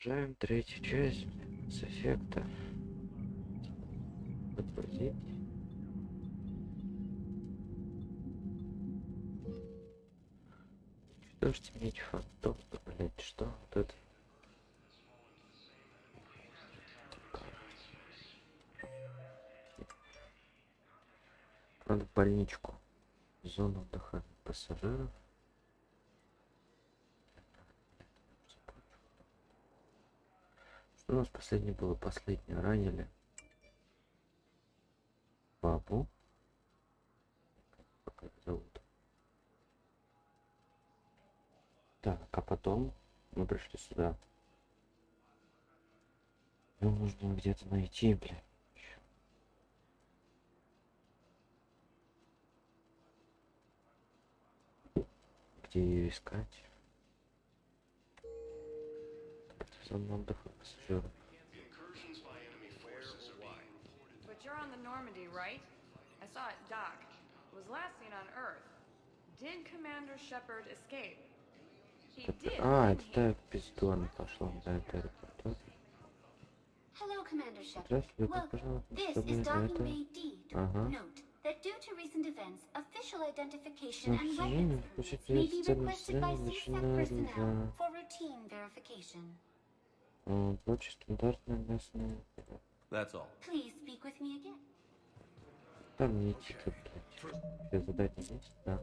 Продолжаем третью часть с эффекта. Подгрузить. Что ж иметь фантом, блять, что вот это? Надо в больничку. Зону отдыха пассажиров. Что у нас последнее было? Последнее ранили папу. Как это зовут? Так, а потом мы пришли сюда. Его нужно где-то найти, блин. Где ее искать? Зона отдыха пассажиров. But you're on the Normandy, right? I saw it dock. It was last seen on Earth. Did Commander Shepard escape? He did. Это та в пизду она пошла. Да, это репортер. Hello, Commander Shepard. Здравствуйте, Welcome. пожалуйста. This Чтобы is Docking это... Bay D. Ага. Note that due to recent events, official identification Ну, and к weapons сожалению, permits may be официальное requested by заседание CSAC personnel начинается. for routine verification. Прочее стандартное местное. That's all. Please speak with me again. Там не идти тут, блядь. Все задания есть, да.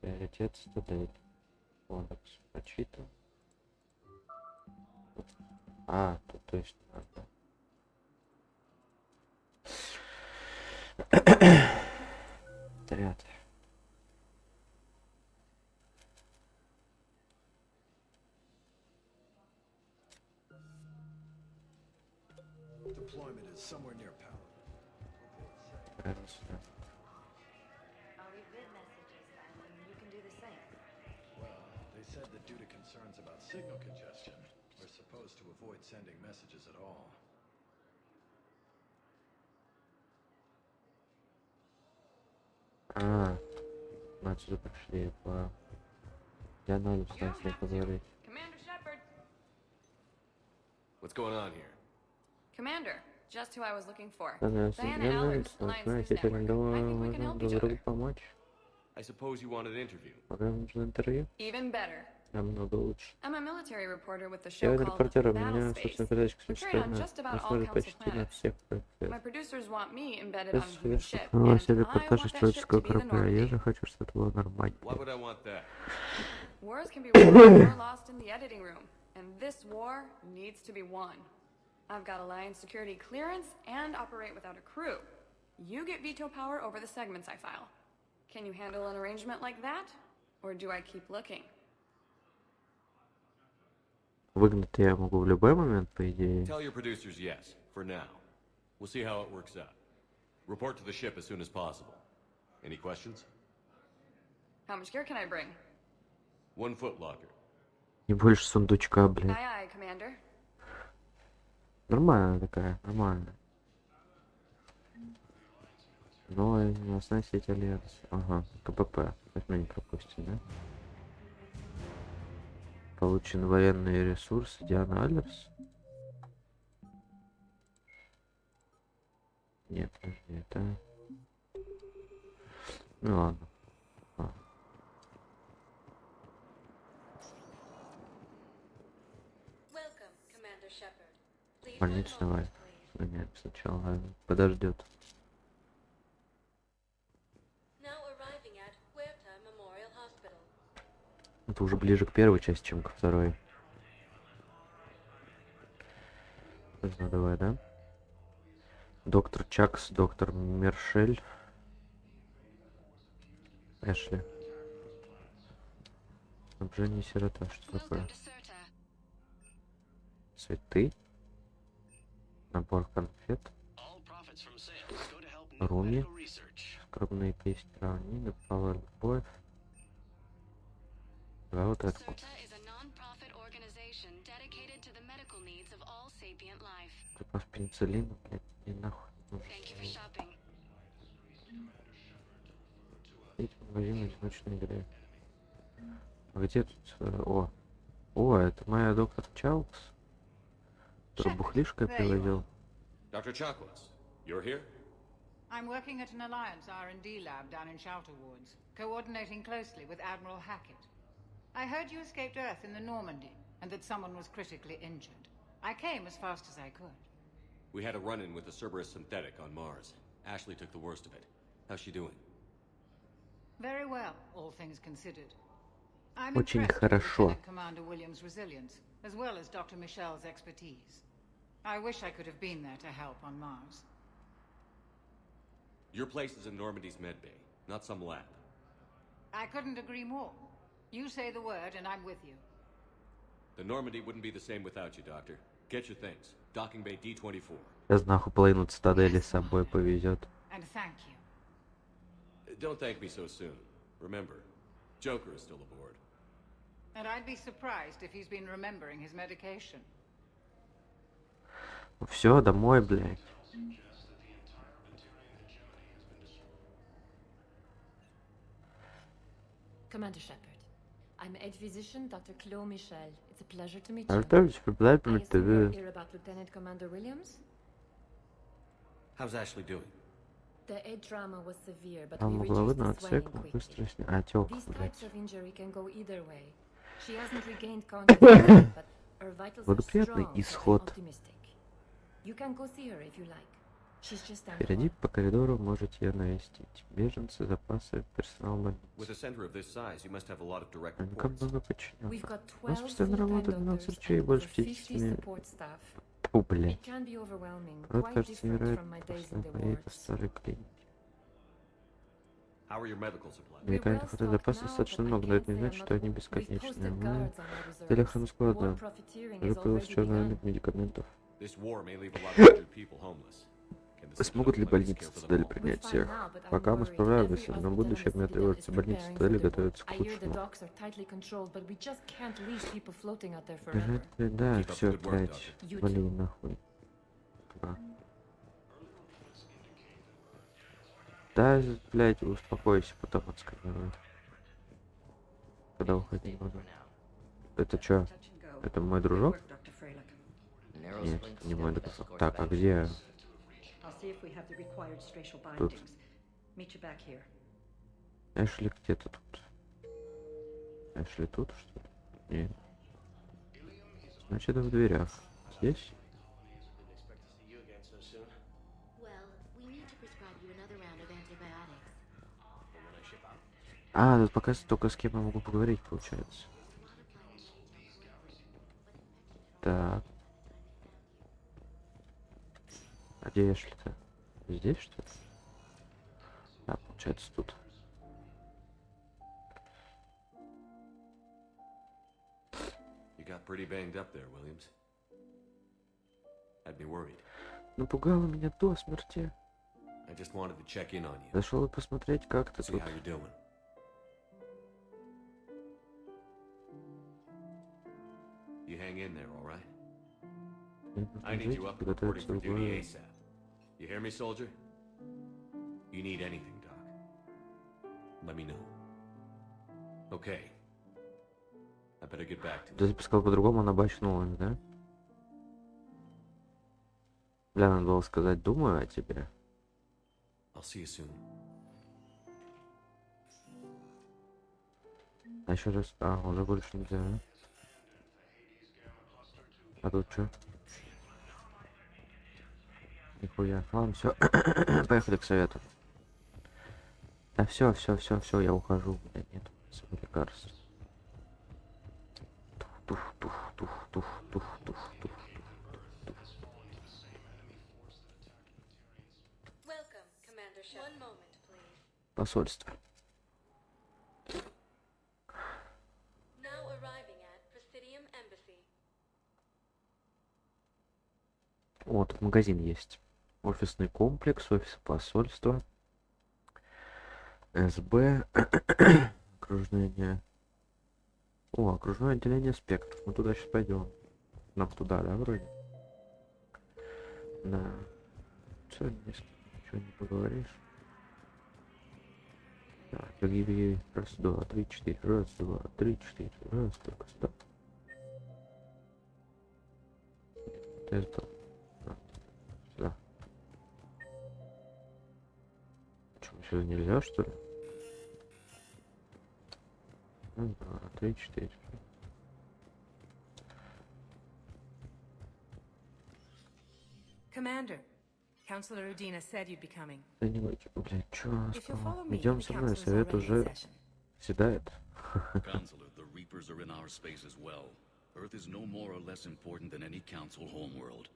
Приоритет стадель. Кодекс. Прочитан. Тут точно надо. Отряд. Deployment is somewhere near power. Раз, да. I'll leave vid messages then, and you can do the same. Well, they said that due to concerns about signal congestion, we're supposed to avoid sending messages at all. Мы отсюда пришли по... Я надо You don't встать, я have to. поговорить. Commander Shepard. What's going on here? Commander, just who I was looking for. Она Diana я Allers, знаю, Alliance знаете, News Network. I think we can можем help друг each другу other. помочь. I suppose you want an interview. Пока нужно интервью, Even better. намного лучше. I'm a military reporter with the Я show called репортер, у меня, Battlespace. собственно, передача We carry on just about all смотрит council почти на planets. всех My producers want me embedded on a human Сейчас ship, у вас and I репортаж want из that ship человеческого to be the корабля. Я Normandy. же хочу, чтобы это было нормально. Why would I want that? Wars can be won or lost in the editing room, and this war needs to be won. I've got Alliance security clearance and operate without a crew. You get veto power over the segments I file. Can you handle an arrangement like that? Or do I keep looking? Выгнать я могу в любой момент, по идее. Tell your producers yes, for now. We'll see how it works out. Report to the ship as soon as possible. Any questions? How much gear can I bring? 1 foot locker. Не больше сундучка, блин. Aye, aye, Commander. Нормальная такая, нормально. Новая новостная сеть Альянс. Ага, КПП. Возьми, не пропустим, да? Получены военные ресурсы. Диана Алерс. Нет, подожди, это... Ну ладно. Welcome, Commander Shepard. Please Больницу hold давай. on, please. Нет, сначала подождет. Now arriving at Huerta Memorial Hospital. Это уже ближе к первой части, чем ко второй. Ну давай, да? Доктор Чакс, доктор Мершель. Эшли. Снабжение сирота, что такое? Цветы. Набор конфет. Руми. Скромные песни равнины. Power Boy. Да, вот это. Запас пенициллина, блядь, не нахуй нужен. Эти магазины одиночной игры. А где тут... О. О, это моя доктор Чаукс. Который Shepard, бухлишко there you are. привозил. Dr. Chakwas, you're here? I'm working at an Alliance R&D lab down in Shelter Wards, coordinating closely with Admiral Hackett. I heard you escaped Earth in the Normandy, and that someone was critically injured. I came as fast as I could. We had a run-in with the Cerberus synthetic on Mars. Ashley took the worst of it. How's she doing? Very well, all things considered. I'm Очень impressed with хорошо. Lieutenant Commander Williams' resilience, as well as Dr. Michel's expertise. I wish I could have been there to help on Mars. Your place is in Normandy's medbay, not some lab. I couldn't agree more. You say the word and I'm with you. The Normandy wouldn't be the same without you, Doctor. Get your things. Docking bay D-24. Сейчас нахуй половину цитадели с собой повезет. And thank you. Don't thank me so soon. Remember, Joker is still aboard. And I'd be surprised if he's been remembering his medication. Все, домой, блядь. Commander Shepard, I'm Edge Physician Dr. Chloe Michel. It's a pleasure to meet you. Артёвич, приблай, I блядь, assume you're ты. here about Lieutenant Commander Williams? How's Ashley doing? The head trauma was severe, but Там we угловой reduced на the swelling отсек, quickly. быстро сня... Отек, These блядь. types of injury can go either way. She hasn't regained consciousness yet, but her vitals are Благоприятный strong, so I'm исход. optimistic. You can go see her if you like. She's just down the Впереди hall. по коридору можете ее навестить. Беженцы, запасы, персонал With больницы. a center of this size, you must have a lot of direct Они как reports. много We've подчиненных. got У нас 12 постоянно full-time работает 12 doctors людей и and больше over 50 50 support staff. Фу, блядь. It can be overwhelming, Вот quite кажется, different невероятно, from my days после in the поедет в wards. старой клинике. How are your medical supplies? We're Летальных well фотозапасов stocked достаточно now, много, but но I это не can't значит, say что I'm они not- We've бесконечные. posted Мы guards on our в целях reserves. склада War profiteering has закупилось already черный begun. медикаментов. This war may leave a lot of injured people homeless. Can the Смогут ли citadel больницы care for them Цитадель all? принять We're всех? fine now, but I'm Пока мы worried. справляемся, Every но в будущем, hospital мне in the требуется citadel is больницы preparing Цитадели for the war. готовятся к I hear the лучшему. docks are tightly controlled, but we just can't leave people floating out there forever. Бежать, блядь, да, Keep up все, the good work, блядь. Doctor. You Вали too. нахуй. Да. Да, блядь, успокойся, потом отсканирую. Когда уходить буду. Это чё? Это мой дружок? Нет, это не мой дружок. Так, а где? Тут. Эшли где-то тут. Эшли тут, что ли? Нет. Значит, в дверях. Здесь? Well, we need to prescribe you another round of antibiotics. А, тут пока только с кем я могу поговорить, получается. Так. А где Эшли-то? Здесь, что ли? Да, получается, тут. You got pretty banged up there, Williams. Had me worried. Напугала меня до смерти. I just wanted to check in on you. Зашел посмотреть, как ты See тут. how you're doing. You hang in there, all right? Мне нужно I need жить, you up and reporting подготовиться for к duty бою. ASAP. You hear me, soldier? You need anything, Doc. Let me know. Okay. I better get back to Ты it. сказал по-другому, она бы очнулась, да? Бля, надо было сказать, думаю о тебе. I'll see you soon. А еще раз. А, уже больше нельзя, да? А тут что? Нихуя. Ладно, все. Поехали к совету. Да все, я ухожу. Бля, нет. Своего лекарства. Тух. Welcome, Commander Shepard. One moment, please. Посольство. Now arriving at Presidium Embassy. Вот, тут магазин есть. Офисный комплекс, офис посольства. СБ. Окружение. О, окружное отделение спектров. Мы туда сейчас пойдем. Нам туда, да, вроде? Да. Все, ничего не поговоришь. Так, беги. Раз, два, три, четыре. Раз, два, три, четыре. Раз, только стоп. Ты это... Сюда. Почему сюда нельзя, что ли? 1, 2, 3, 4. Commander, Counselor Udina said you'd be coming. Да не будь, блядь, чё она If you'll сказала? follow me, Идем the со мной, council is совет already in уже session. седает. Counselor, the Reapers are in our space as well. Earth is no more or less important than any Council homeworld.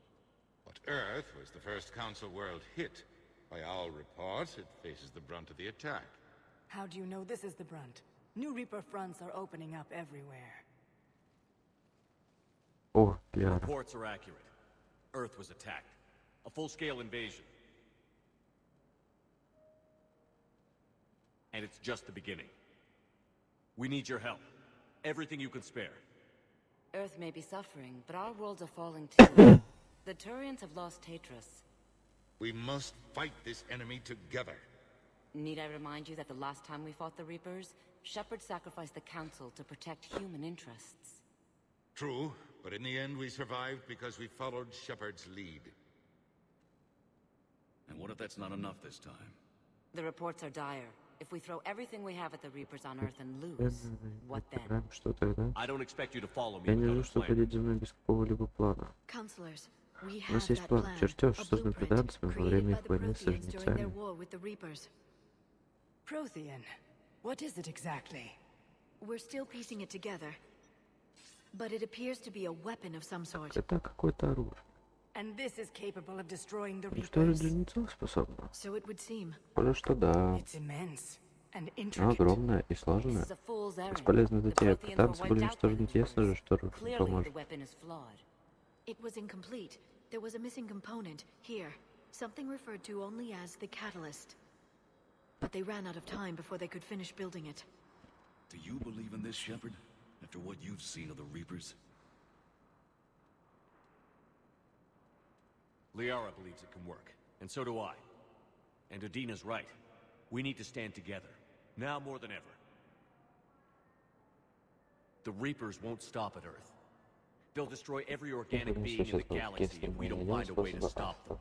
But Earth was the first Council world hit. By all reports, it faces the brunt of the attack. How do you know this is the brunt? New Reaper fronts are opening up everywhere. О, пиар. Reports are accurate. Earth was attacked. A full-scale invasion. And it's just the beginning. We need your help. Everything you can spare. Earth may be suffering, but our worlds are falling too. The Turians have lost Tatris. We must fight this enemy together. Need I remind you that the last time we fought the Reapers, Shepard sacrificed the Council to protect human interests? True, but in the end we survived because we followed Shepard's lead. And what if that's not enough this time? The reports are dire. If we throw everything we have at the Reapers on Earth and lose, what then? Что тогда? I don't expect you to follow me Я не without жду, a что plan. ходить за мной без какого-либо плана. Counselors, we У have нас есть that план, plan, чертеж, a создан blueprint, преданцами во created время by их the войны с Protheans during their жнецами. war with the Reapers. Prothean? What is it exactly? We're still piecing it together. But it appears to be a weapon of some sort. Это какое-то оружие. And this is capable of destroying the Что же Reapers. для жнецов способно? So it would seem. Похоже, что да. It's immense and Оно intricate. огромное и This сложное. is a fool's errand. Бесполезно The затея. Protheans were Танцы были wiped out by уничтожены the тесно же, Reapers. что Clearly, the поможет. weapon is flawed. It was incomplete. There was a missing component here. Something referred to only as the catalyst. But they ran out of time before they could finish building it. Do you believe in this, Shepard? After what you've seen of the Reapers? Liara believes it can work, and so do I. And Udina's right. We need to stand together, now more than ever. The Reapers won't stop at Earth. They'll destroy every organic being in the galaxy if we don't find a way to stop them.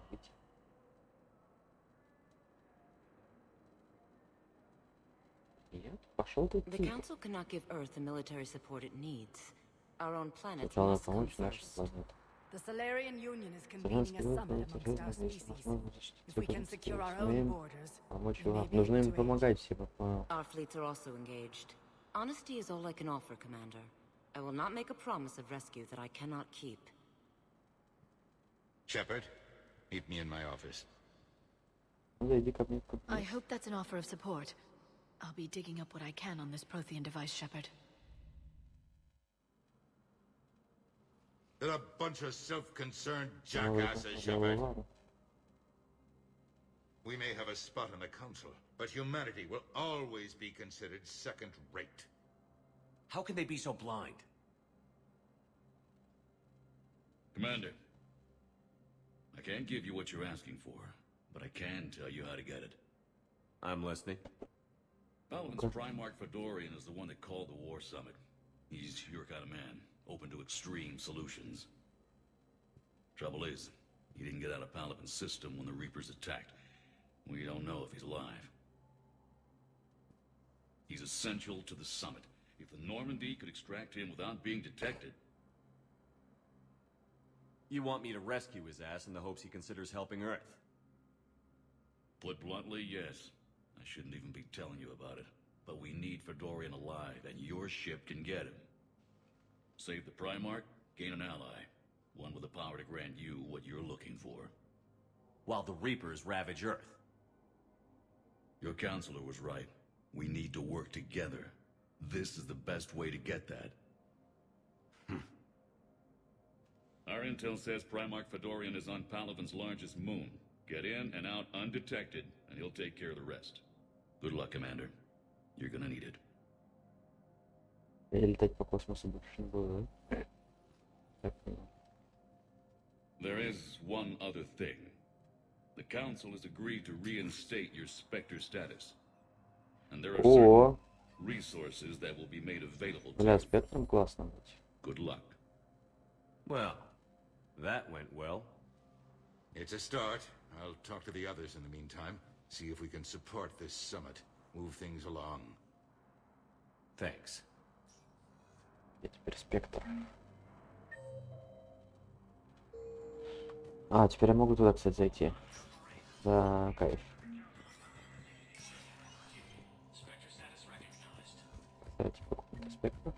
Пошел ты The Council cannot give Earth the military support it needs. Our own planets Сначала must come помочь нашей first. планете. The Solarian Union is convening a summit amongst our species. If we can secure our own borders, Помочь we may вам. be Нужно able им to помогать, типа, понял. Our fleets are also engaged. Honesty is all I can offer, Commander. I will not make a promise of rescue that I cannot keep. Shepard, meet me in my office. Ну, иди ко мне. I hope that's an offer of support. I'll be digging up what I can on this Prothean device, Shepard. They're a bunch of self-concerned jackasses, Shepard. We may have a spot in the Council, but humanity will always be considered second-rate. How can they be so blind? Commander, I can't give you what you're asking for, but I can tell you how to get it. I'm listening. Paladin's Primarch Fedorian is the one that called the War Summit. He's your kind of man, open to extreme solutions. Trouble is, he didn't get out of Paladin's system when the Reapers attacked. We don't know if he's alive. He's essential to the summit. If the Normandy could extract him without being detected... You want me to rescue his ass in the hopes he considers helping Earth? Put bluntly, yes. I shouldn't even be telling you about it. But we need Fedorian alive, and your ship can get him. Save the Primarch, gain an ally. One with the power to grant you what you're looking for. While the Reapers ravage Earth. Your counselor was right. We need to work together. This is the best way to get that. Our intel says Primarch Fedorian is on Palaven's largest moon. Get in and out undetected, and he'll take care of the rest. Good luck, Commander. You're gonna need it. Я летать по космосу больше не буду, да? Так, There is one other thing. The Council has agreed to reinstate your Spectre status. And there are О, certain resources that will be made available to бля, you. спектром классно быть. Good luck. Well, That went well. It's a start. I'll talk to the others in the meantime. See if we can support this summit. Move things along. Thanks. И теперь спектр. А, теперь я могу туда, кстати, зайти. За кайф. Кстати, покупать спектр.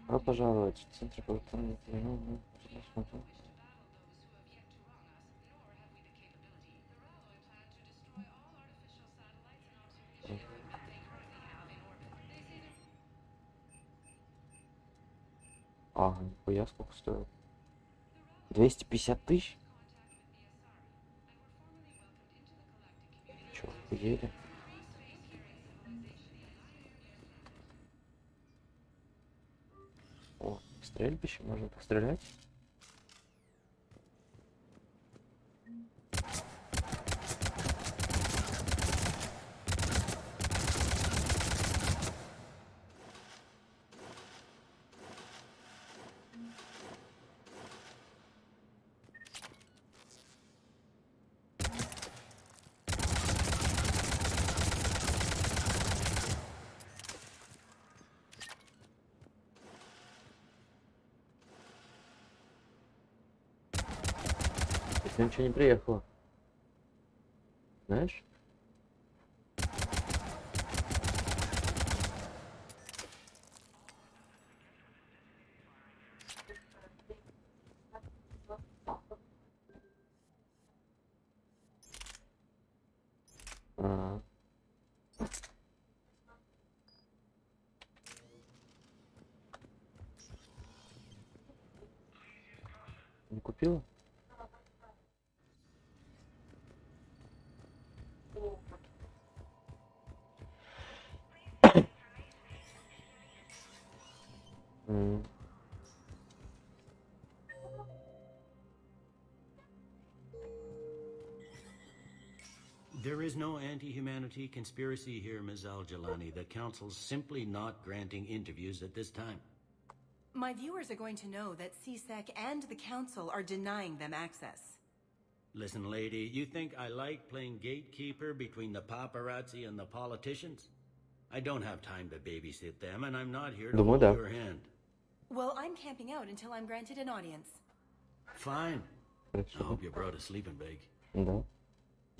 Добро пожаловать в центр повторения. Ага, нихуя сколько стоит. 250 тысяч? Чё, охуели? О, стрельбище, можно пострелять. Если ничего не приехало. Знаешь? А. Не купила? There is no anti-humanity conspiracy here, Ms. Al-Jalani. The Council's simply not granting interviews at this time. My viewers are going to know that CSEC and the Council are denying them access. Listen, lady, you think I like playing gatekeeper between the paparazzi and the politicians? I don't have time to babysit them, and I'm not here to hold your hand. Well, I'm camping out until I'm granted an audience. Fine. I hope you brought a sleeping bag. Да.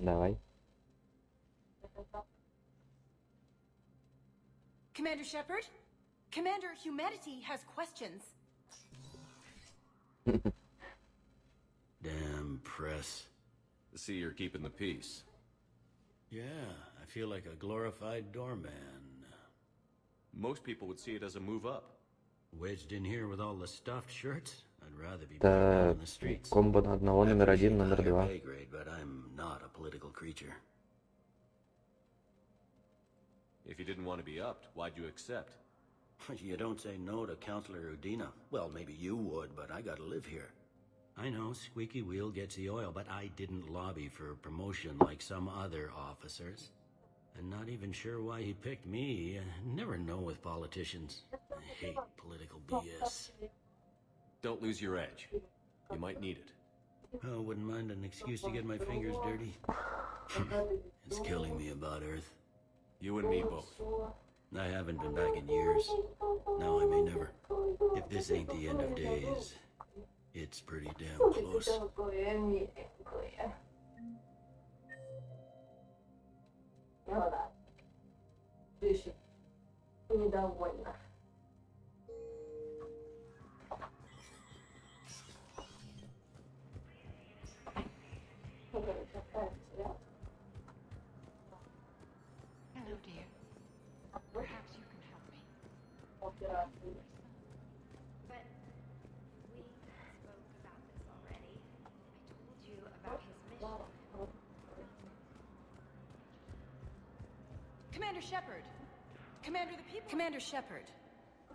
Давай. Commander Shepard? Commander, humanity has questions. Damn press. See, you're keeping the peace. Yeah, I feel like a glorified doorman. Most people would see it as a move up. Wedged in here with all the stuffed shirts? I'd rather be back out in the streets. Комбо на одного, номер один, номер два. But I'm not a political creature. If you didn't want to be upped, why'd you accept? You don't say no to Counselor Udina. Well, maybe you would, but I gotta live here. I know, squeaky wheel gets the oil, but I didn't lobby for promotion like some other officers. And not even sure why he picked me. Never know with politicians. I hate political BS. Don't lose your edge. You might need it. Oh, wouldn't mind an excuse to get my fingers dirty. It's killing me about Earth. You and me both. I haven't been back in years. Now I may never. If this ain't the end of days, it's pretty damn close. Hello, dear. Perhaps you can help me. But we spoke about this already. I told you about his mission. Commander Shepard! Commander the people... Commander Shepard.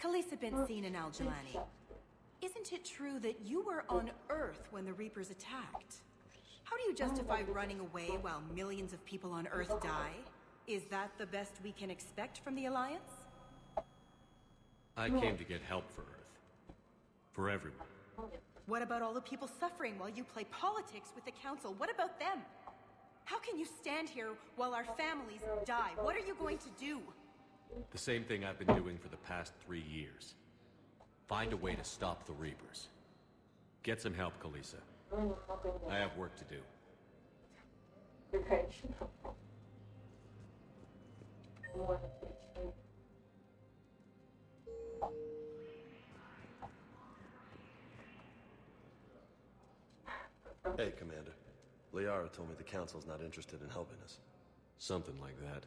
Khalisah bint Sina and Al-Jalani. Isn't it true that you were on Earth when the Reapers attacked? How do you justify running away while millions of people on Earth die? Is that the best we can expect from the Alliance? I came to get help for Earth. For everyone. What about all the people suffering while you play politics with the Council? What about them? How can you stand here while our families die? What are you going to do? The same thing I've been doing for the past 3 years. Find a way to stop the Reapers. Get some help, Kalisa. I have work to do. Hey, Commander. Liara told me the Council's not interested in helping us. Something like that.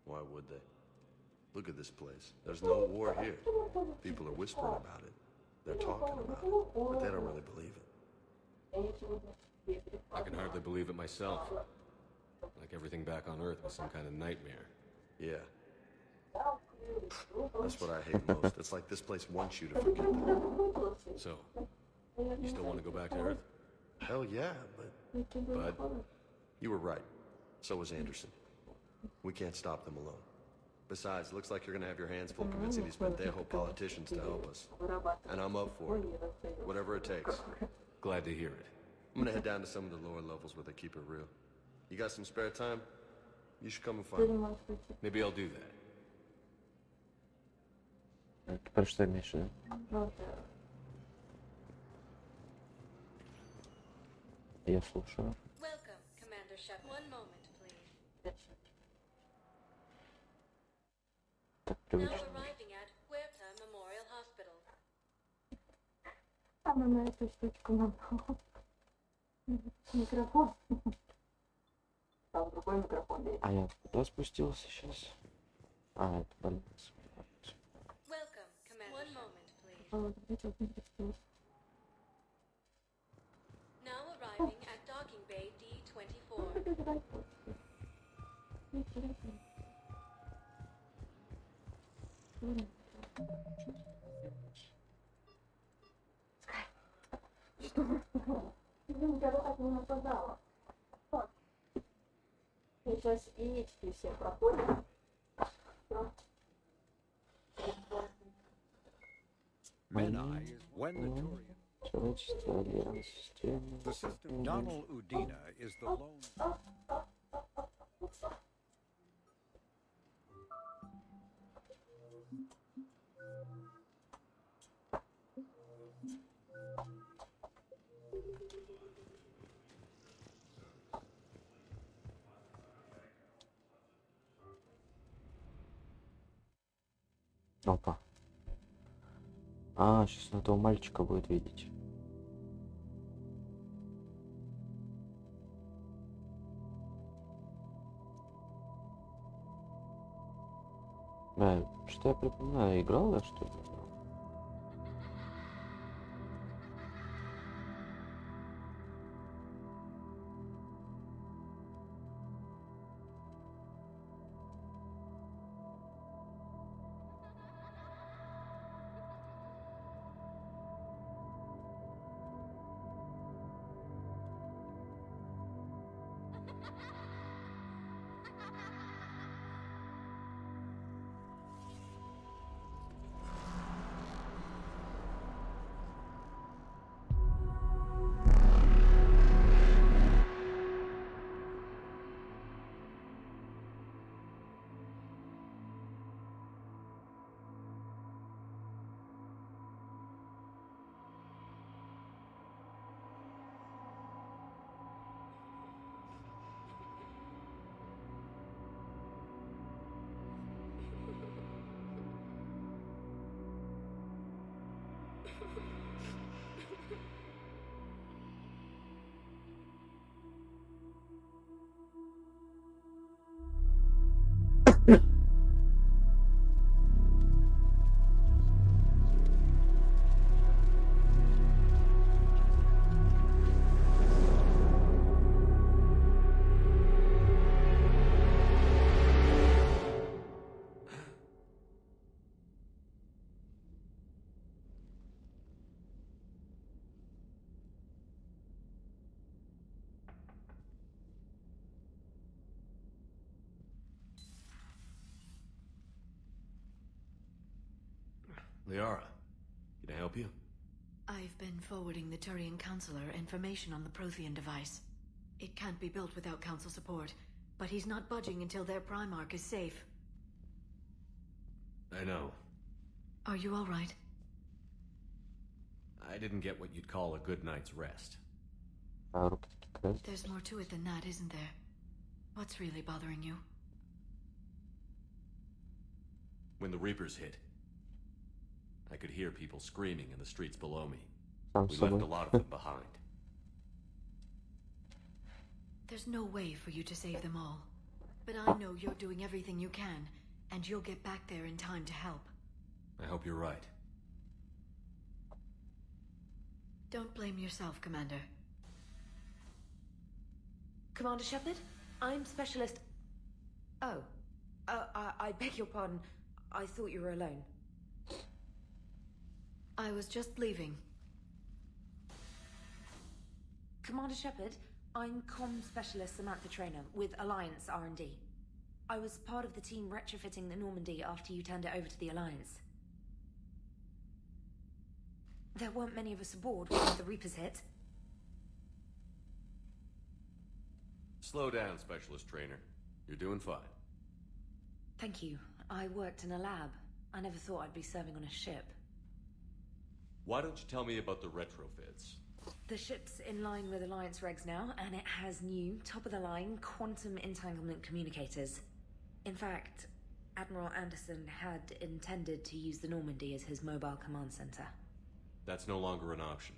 Why would they? Look at this place. There's no war here. People are whispering about it. They're talking about it, but they don't really believe it. I can hardly believe it myself. Like everything back on Earth was some kind of nightmare. Yeah. That's what I hate most. It's like this place wants you to forget that. So, you still want to go back to Earth? Hell yeah, but you were right. So was Anderson. We can't stop them alone. Besides, looks like you're gonna have your hands full convincing these pendejo politicians to help us. And I'm up for it. Whatever it takes. Glad to hear it. I'm gonna head down to some of the lower levels where they keep it real. You got some spare time? You should come and find me. Maybe I'll do that. Теперь что имеешь в виду? Я слушаю. Welcome, Commander Shepard. One moment, please. Так Now привычно. arriving at Huerta Memorial Hospital. Она на эту штучку набрала. Микрофон. Там другой микрофон есть. А я куда спустился сейчас? А, это больница. Welcome, Commander. One moment, please. А вот это вот не спустился. Now arriving at Docking Bay D-24. Извините, я так не опоздала. Я сейчас яички все проходят. Menai is Wendatorian. Человечество, альянс, система. The system Donald Udina is the lone... Опа. А, сейчас на этого мальчика будет видеть. Что я припоминаю? Играл я что ли? Liara, can I help you? I've been forwarding the Turian Counselor information on the Prothean device. It can't be built without Council support, but he's not budging until their Primarch is safe. I know. Are you all right? I didn't get what you'd call a good night's rest. There's more to it than that, isn't there? What's really bothering you? When the Reapers hit, I could hear people screaming in the streets below me. We left a lot of them behind. There's no way for you to save them all. But I know you're doing everything you can, and you'll get back there in time to help. I hope you're right. Don't blame yourself, Commander. Commander Shepard? I'm Specialist... Oh. I beg your pardon. I thought you were alone. I was just leaving. Commander Shepard, I'm Comm Specialist Samantha Traynor with Alliance R&D. I was part of the team retrofitting the Normandy after you turned it over to the Alliance. There weren't many of us aboard when the Reapers hit. Slow down, Specialist Trainer. You're doing fine. Thank you. I worked in a lab. I never thought I'd be serving on a ship. Why don't you tell me about the retrofits? The ship's in line with Alliance regs now, and it has new, top-of-the-line, quantum entanglement communicators. In fact, Admiral Anderson had intended to use the Normandy as his mobile command center. That's no longer an option.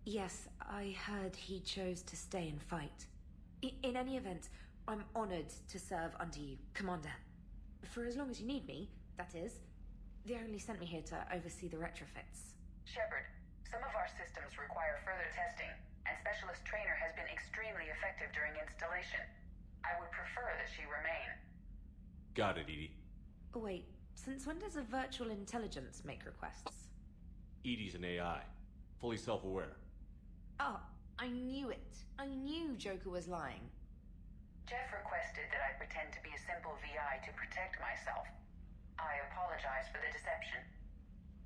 Yes, I heard he chose to stay and fight. In any event, I'm honored to serve under you, Commander. For as long as you need me, that is. They only sent me here to oversee the retrofits. Shepard, some of our systems require further testing, and Specialist Trainer has been extremely effective during installation. I would prefer that she remain. Got it, Edie. Oh, wait, since when does a virtual intelligence make requests? Edie's an AI, fully self-aware. Oh, I knew it. I knew Joker was lying. Jeff requested that I pretend to be a simple VI to protect myself. I apologize for the deception.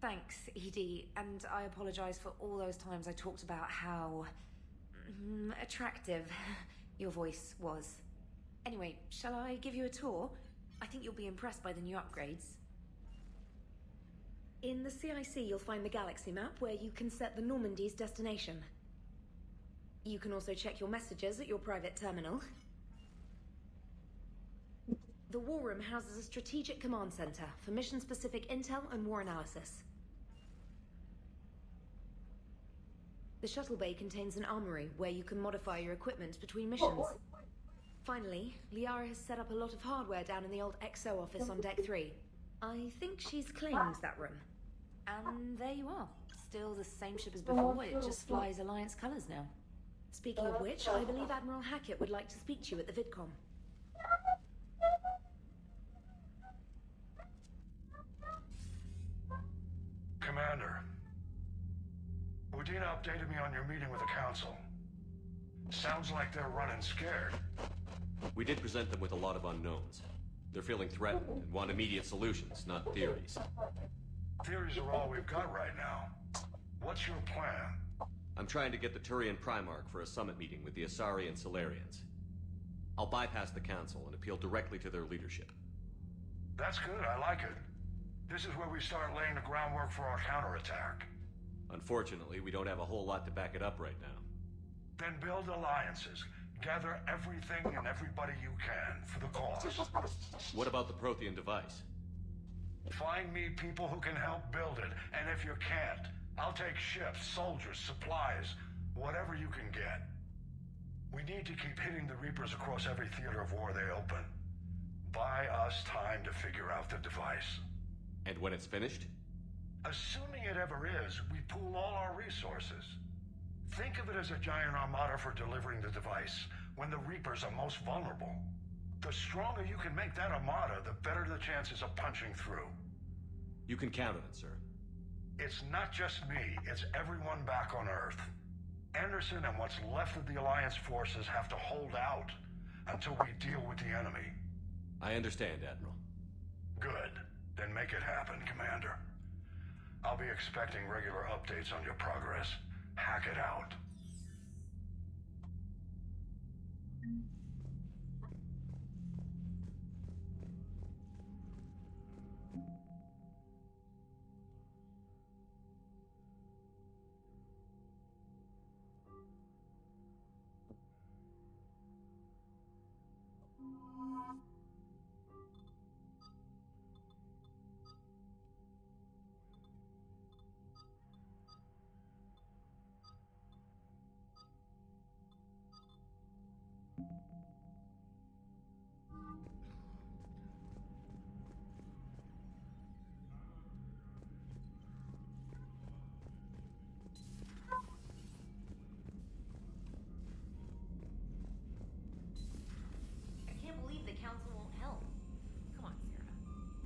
Thanks, Edie, and I apologize for all those times I talked about how... attractive your voice was. Anyway, shall I give you a tour? I think you'll be impressed by the new upgrades. In the CIC, you'll find the galaxy map where you can set the Normandy's destination. You can also check your messages at your private terminal. The War Room houses a strategic command center for mission-specific intel and war analysis. The shuttle bay contains an armory where you can modify your equipment between missions. Finally, Liara has set up a lot of hardware down in the old XO office on Deck 3. I think she's claimed that room. And there you are. Still the same ship as before, it just flies Alliance colors now. Speaking of which, I believe Admiral Hackett would like to speak to you at the VidCom. Commander, Udina updated me on your meeting with the Council. Sounds like they're running scared. We did present them with a lot of unknowns. They're feeling threatened and want immediate solutions, not theories. Theories are all we've got right now. What's your plan? I'm trying to get the Turian Primarch for a summit meeting with the Asari and Solarians. I'll bypass the Council and appeal directly to their leadership. That's good, I like it. This is where we start laying the groundwork for our counterattack. Unfortunately, we don't have a whole lot to back it up right now. Then build alliances. Gather everything and everybody you can for the cause. What about the Prothean device? Find me people who can help build it, and if you can't, I'll take ships, soldiers, supplies, whatever you can get. We need to keep hitting the Reapers across every theater of war they open. Buy us time to figure out the device. And when it's finished? Assuming it ever is, we pool all our resources. Think of it as a giant armada for delivering the device, when the Reapers are most vulnerable. The stronger you can make that armada, the better the chances of punching through. You can count on it, sir. It's not just me, it's everyone back on Earth. Anderson and what's left of the Alliance forces have to hold out until we deal with the enemy. I understand, Admiral. Good. Then make it happen, Commander. I'll be expecting regular updates on your progress. Hack it out. I can't believe the council won't help. Come on, Sarah.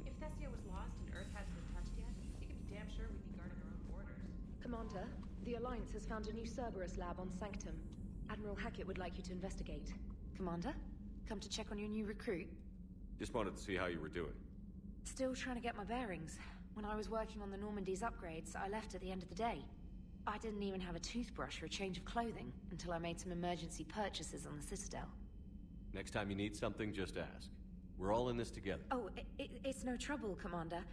If Thessia was lost and Earth hasn't been touched yet, you can be damn sure we'd be guarding our own borders. Commander, the Alliance has found a new Cerberus lab on Sanctum. Admiral Hackett would like you to investigate. Commander, come to check on your new recruit. Just wanted to see how you were doing. Still trying to get my bearings. When I was working on the Normandy's upgrades, I left at the end of the day. I didn't even have a toothbrush or a change of clothing until I made some emergency purchases on the Citadel. Next time you need something, just ask. We're all in this together. Oh, it's no trouble, Commander.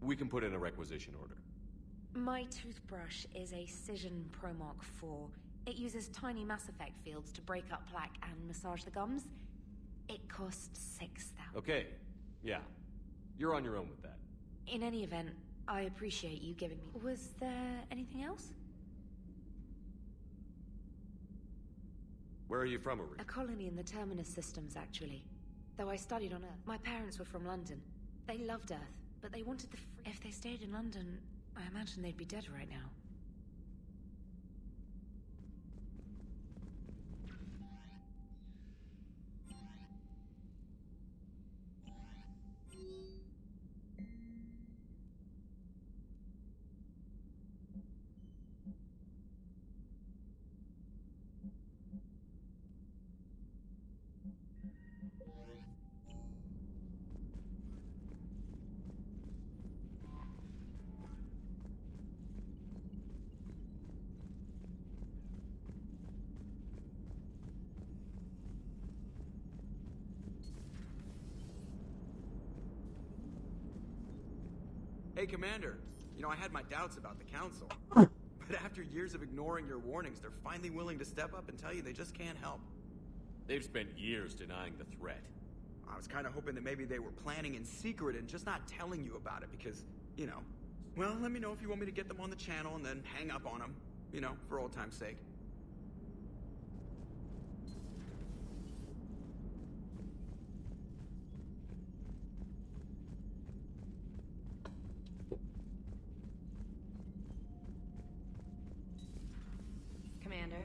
We can put in a requisition order. My toothbrush is a Cision Pro Mark IV. It uses tiny Mass Effect fields to break up plaque and massage the gums. It costs 6,000. Okay, yeah. You're on your own with that. In any event, I appreciate you giving me... Was there anything else? Where are you from, Aurora? A colony in the Terminus systems, actually. Though I studied on Earth. My parents were from London. They loved Earth, but they wanted the If they stayed in London, I imagine they'd be dead right now. Hey, Commander. You know, I had my doubts about the Council. But after years of ignoring your warnings, they're finally willing to step up and tell you they just can't help. They've spent years denying the threat. I was kind of hoping that maybe they were planning in secret and just not telling you about it because, you know... Well, let me know if you want me to get them on the channel and then hang up on them. You know, for old time's sake. Commander.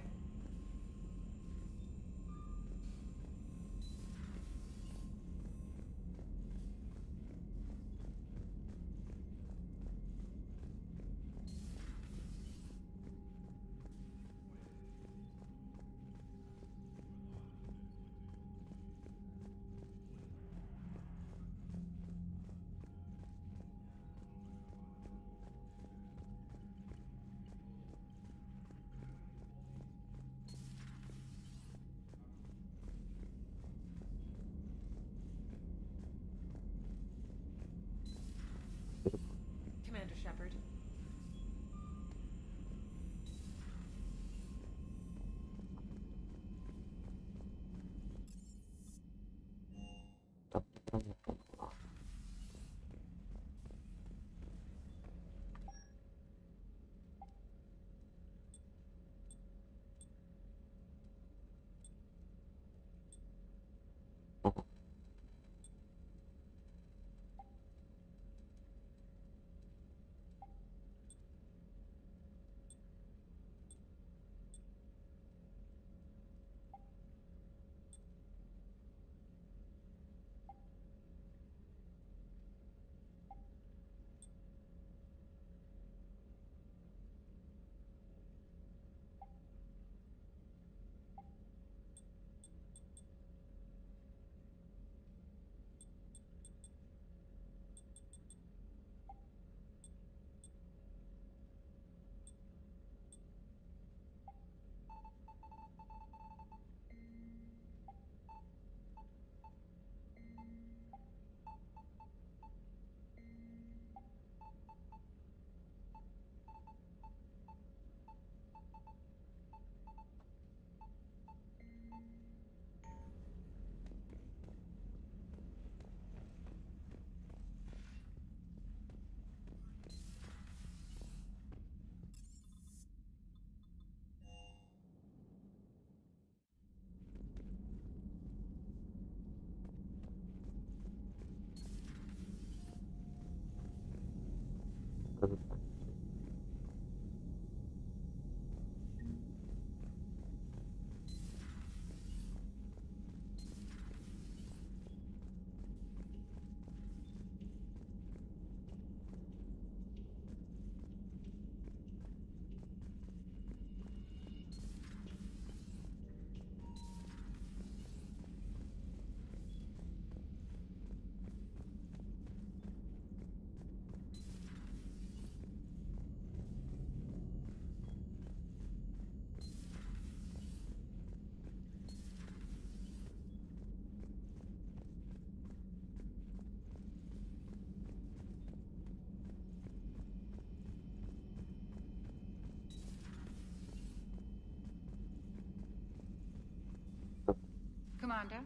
Commander?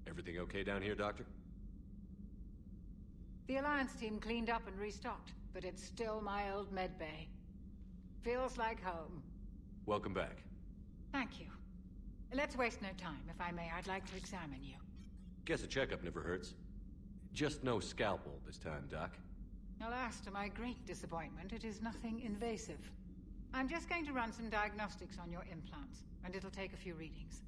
Everything okay down here, Doctor? The Alliance team cleaned up and restocked, but it's still my old medbay. Feels like home. Welcome back. Thank you. Let's waste no time. If I may, I'd like to examine you. Guess a checkup never hurts. Just no scalpel this time, Doc. Alas, to my great disappointment, it is nothing invasive. I'm just going to run some diagnostics on your implants, and it'll take a few readings.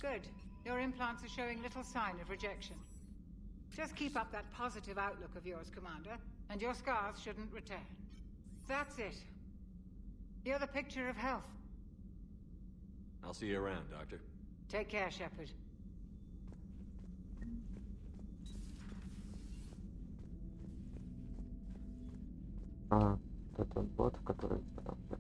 Good. Your implants are showing little sign of rejection. Just keep up that positive outlook of yours, Commander, and your scars shouldn't return. That's it. You're the picture of health. I'll see you around, Doctor. Take care, Shepard. А, это бот, который потом... Так.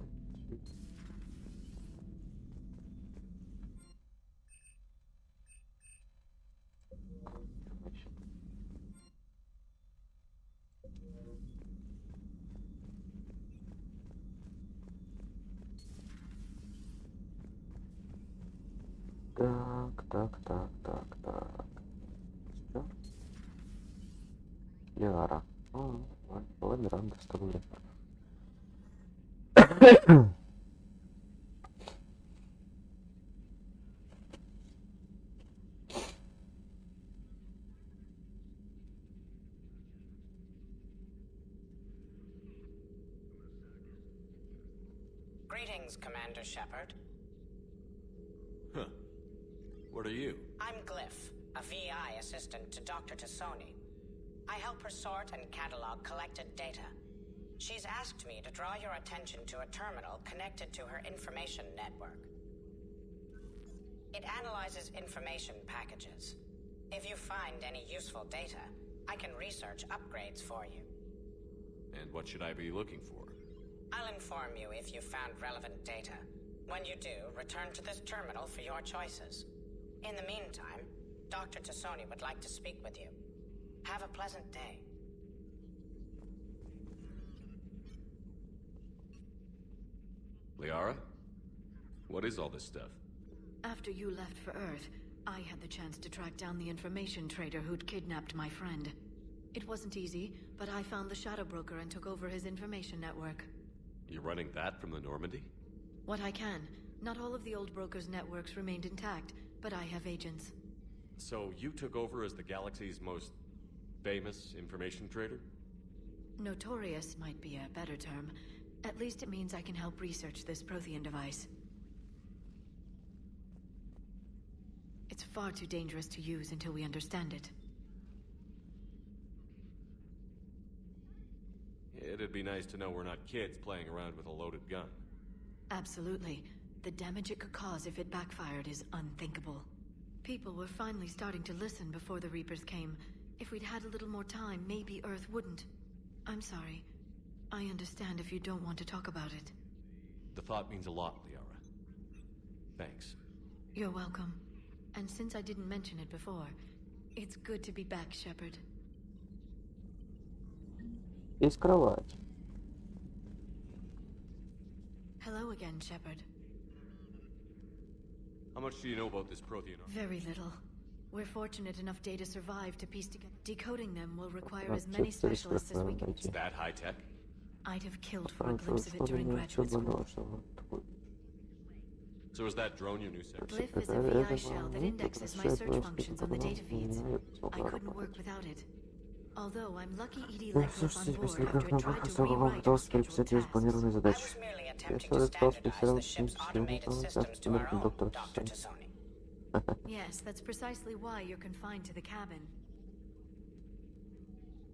Что? Лиара. О, была Миранда с тобой. Greetings, Commander Shepard. Huh. What are you? I'm Glyph, a VI assistant to Dr. Tassoni. I help her sort and catalog collected data. She's asked me to draw your attention to a terminal connected to her information network. It analyzes information packages. If you find any useful data, I can research upgrades for you. And what should I be looking for? I'll inform you if you found relevant data. When you do, return to this terminal for your choices. In the meantime, Dr. Tassoni would like to speak with you. Have a pleasant day. Liara? What is all this stuff? After you left for Earth, I had the chance to track down the information trader who'd kidnapped my friend. It wasn't easy, but I found the Shadow Broker and took over his information network. You're running that from the Normandy? What I can. Not all of the old broker's networks remained intact, but I have agents. So you took over as the galaxy's most famous information trader? Notorious might be a better term. At least it means I can help research this Prothean device. It's far too dangerous to use until we understand it. It'd be nice to know we're not kids playing around with a loaded gun. Absolutely. The damage it could cause if it backfired is unthinkable. People were finally starting to listen before the Reapers came. If we'd had a little more time, maybe Earth wouldn't. I'm sorry. I understand if you don't want to talk about it. The thought means a lot, Liara. Thanks. You're welcome. And since I didn't mention it before, it's good to be back, Shepard. Есть кровать. Hello again, Shepard. How much do you know about this Prothean? Very little. We're fortunate enough data survived to piece together. Decoding them will require as many specialists as we can. It's that high tech? I'd have killed for a glimpse of it during graduate school. So is that drone your new search? Glyph is a VI shell that indexes my search functions on the data feeds. I couldn't work without it. Although I'm lucky Edie Ну, let go on слушайте, board после after как it нам tried to профессор вам rewrite our пытался scheduled переписать ее tasks. спланированные задачи. I was merely Я attempting все to пытался standardize пересылать the ship's automated systems to our own, доктор Dr. Tassoni. Yes, that's precisely why you're confined to the cabin.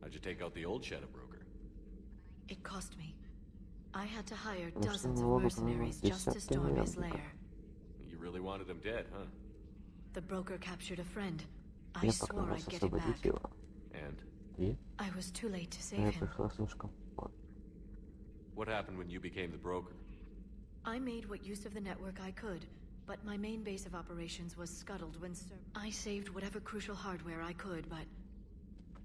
How'd you take out the old shadow broker? It cost me. I had to hire Ну, dozens что, of mercenaries just to десятки storm his миллионов. lair. You really wanted him dead, huh? The broker captured a friend. I Я swore поклялась I'd get it освободить back. его. And И I was too late to save я him. пришла слишком поздно. what happened when you became the broker? I made what use of the network I could, but my main base of operations was scuttled when I saved whatever crucial hardware I could, but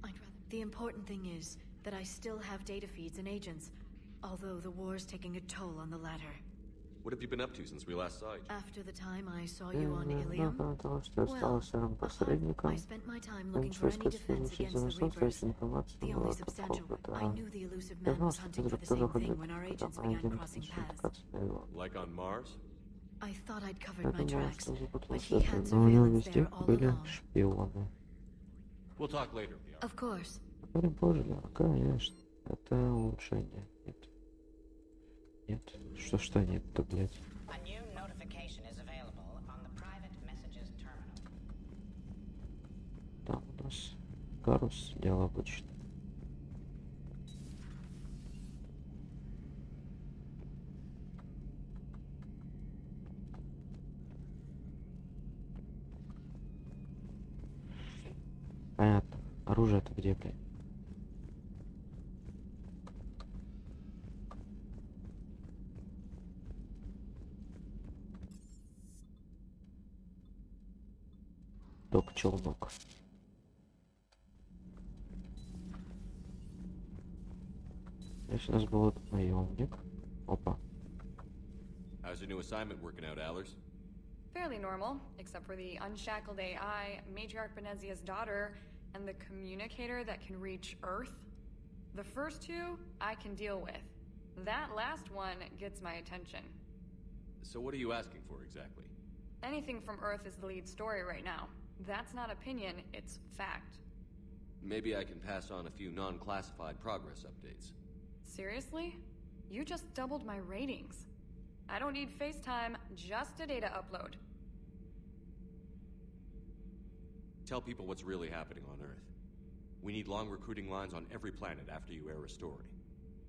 I'd rather. The important thing is that I still have data feeds and agents, although the war's taking a toll on the latter. What have you been up to since we last saw each other? After the time I saw you on Ilium, Потому что я стала серым посредником. I spent my time looking for Начала any искать defense связи against с the Замесом, связь Reapers. с информацией The была only substantial. какого-то. I knew the elusive Я man знал, was что hunting for the кто-то same ходит, thing when our agents когда began один crossing начал paths. искать его. Like on Mars? I thought I'd Я covered my думала, tracks, что but запутался he had но у него surveillance везде there all были along. шпионы. We'll talk later. Of course. Поговорим позже, да, конечно. Это улучшение. Нет. Нет. Что нет-то, блядь. A new notification is available on the private messages terminal. Там у нас Карус, дело обычно. Понятно. Оружие-то где, блядь? Док-челнок. Здесь у нас был этот наемник. Опа. How's your new assignment working out, Allers? Fairly normal, except for the unshackled AI, Matriarch Benezia's daughter, and the communicator that can reach Earth. The first two, I can deal with. That last one gets my attention. So what are you asking for exactly? Anything from Earth is the lead story right now. That's not opinion, it's fact. Maybe I can pass on a few non-classified progress updates. Seriously? You just doubled my ratings. I don't need FaceTime, just a data upload. Tell people what's really happening on Earth. We need long recruiting lines on every planet after you air a story.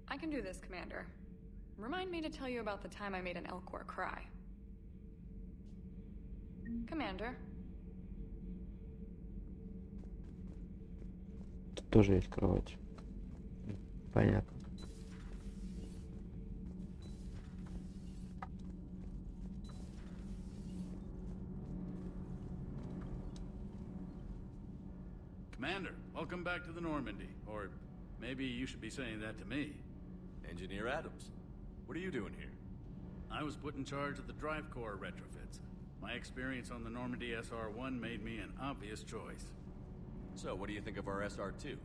I can do this, Commander. Remind me to tell you about the time I made an Elcor cry. Commander. Тут тоже есть кровать. Понятно. Commander, welcome back to the Normandy. Or maybe you should be saying that to me. Engineer Adams, what are you doing here? I was put in charge of the drive core retrofits. My experience on the Normandy SR-1 made me an obvious choice. So, what do you think of our SR-2?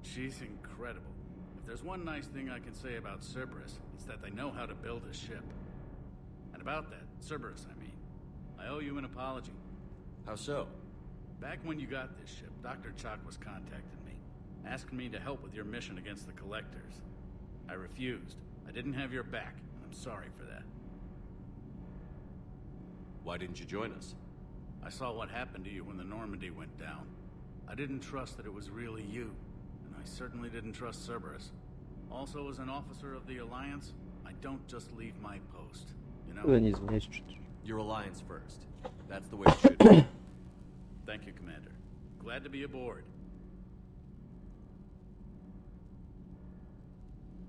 She's incredible. If there's one nice thing I can say about Cerberus, it's that they know how to build a ship. And about that, Cerberus, I mean, I owe you an apology. How so? Back when you got this ship, Dr. Chalk was contacting me, asking me to help with your mission against the Collectors. I refused. I didn't have your back, and I'm sorry for that. Why didn't you join us? I saw what happened to you when the Normandy went down. I didn't trust that it was really you, and I certainly didn't trust Cerberus. Also, as an officer of the Alliance, I don't just leave my post, you know? Your Alliance first. That's the way it should be. Thank you, Commander. Glad to be aboard.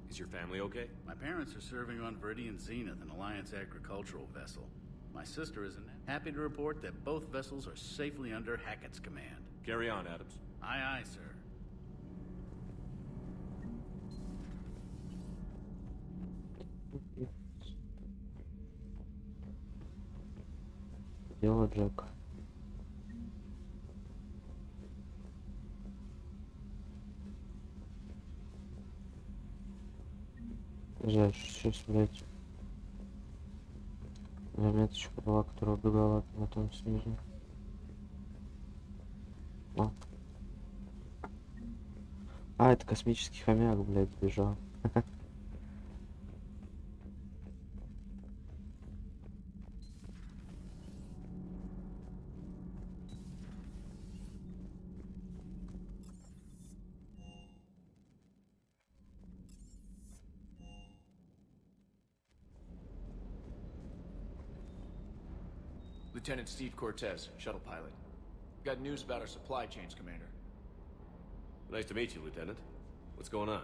Is your family okay? My parents are serving on Viridian Zenith, an Alliance agricultural vessel. My sister is happy to report that both vessels are safely under Hackett's command. Carry on, Adams. Aye, aye, sir. Дело Джек. Жаль, сейчас, блядь. Заметочка была, которая убегала на том снизу. О. А, это космический хомяк, блядь, сбежал. Lieutenant Steve Cortez, shuttle pilot. Got news about our supply chains, Commander. Nice to meet you, Lieutenant. What's going on?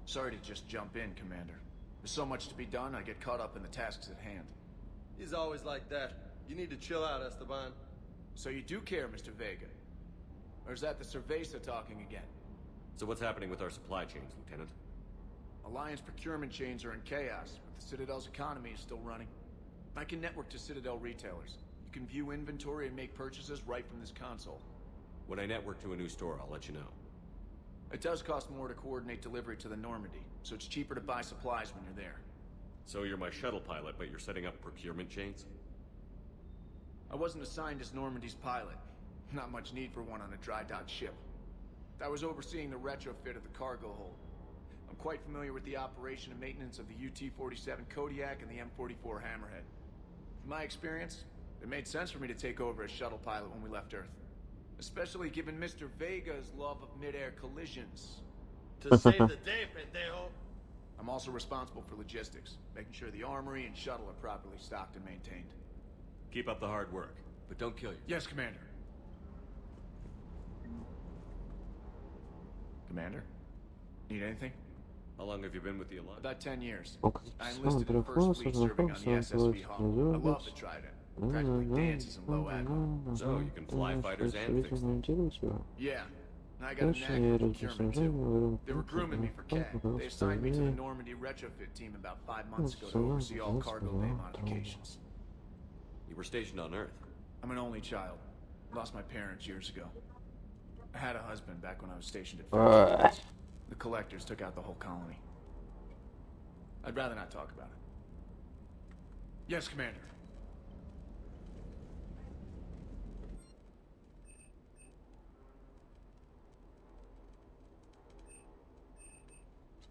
Sorry to just jump in, Commander. There's so much to be done, I get caught up in the tasks at hand. He's always like that. You need to chill out, Esteban. So you do care, Mr. Vega? Or is that the Cerveza talking again? So what's happening with our supply chains, Lieutenant? Alliance procurement chains are in chaos, but the Citadel's economy is still running. I can network to Citadel retailers. You can view inventory and make purchases right from this console. When I network to a new store, I'll let you know. It does cost more to coordinate delivery to the Normandy, so it's cheaper to buy supplies when you're there. So you're my shuttle pilot, but you're setting up procurement chains? I wasn't assigned as Normandy's pilot. Not much need for one on a dry dock ship. I was overseeing the retrofit of the cargo hold. I'm quite familiar with the operation and maintenance of the UT-47 Kodiak and the M44 Hammerhead. From my experience, it made sense for me to take over as shuttle pilot when we left Earth. Especially given Mr. Vega's love of mid-air collisions. To save the day, pendejo. I'm also responsible for logistics, making sure the armory and shuttle are properly stocked and maintained. Keep up the hard work, but don't kill yourself. Yes, Commander. Commander? Need anything? How long have you been with the Alliance? About 10 years. Он как I сам enlisted in the First Fleet serving on the SSV Hawk. I love переходит, the Trident. Practically dances in low atmo. So you can fly fighters and fix them. Yeah. And I got a knack for procurement too. They were grooming me for CAG. They assigned me to the Normandy retrofit team about 5 months ago to oversee all cargo bay modifications. You were stationed on Earth. I'm an only child. Lost my parents years ago. I had a husband back when I was stationed at Fairfield. The collectors took out the whole colony. I'd rather not talk about it. Yes, Commander.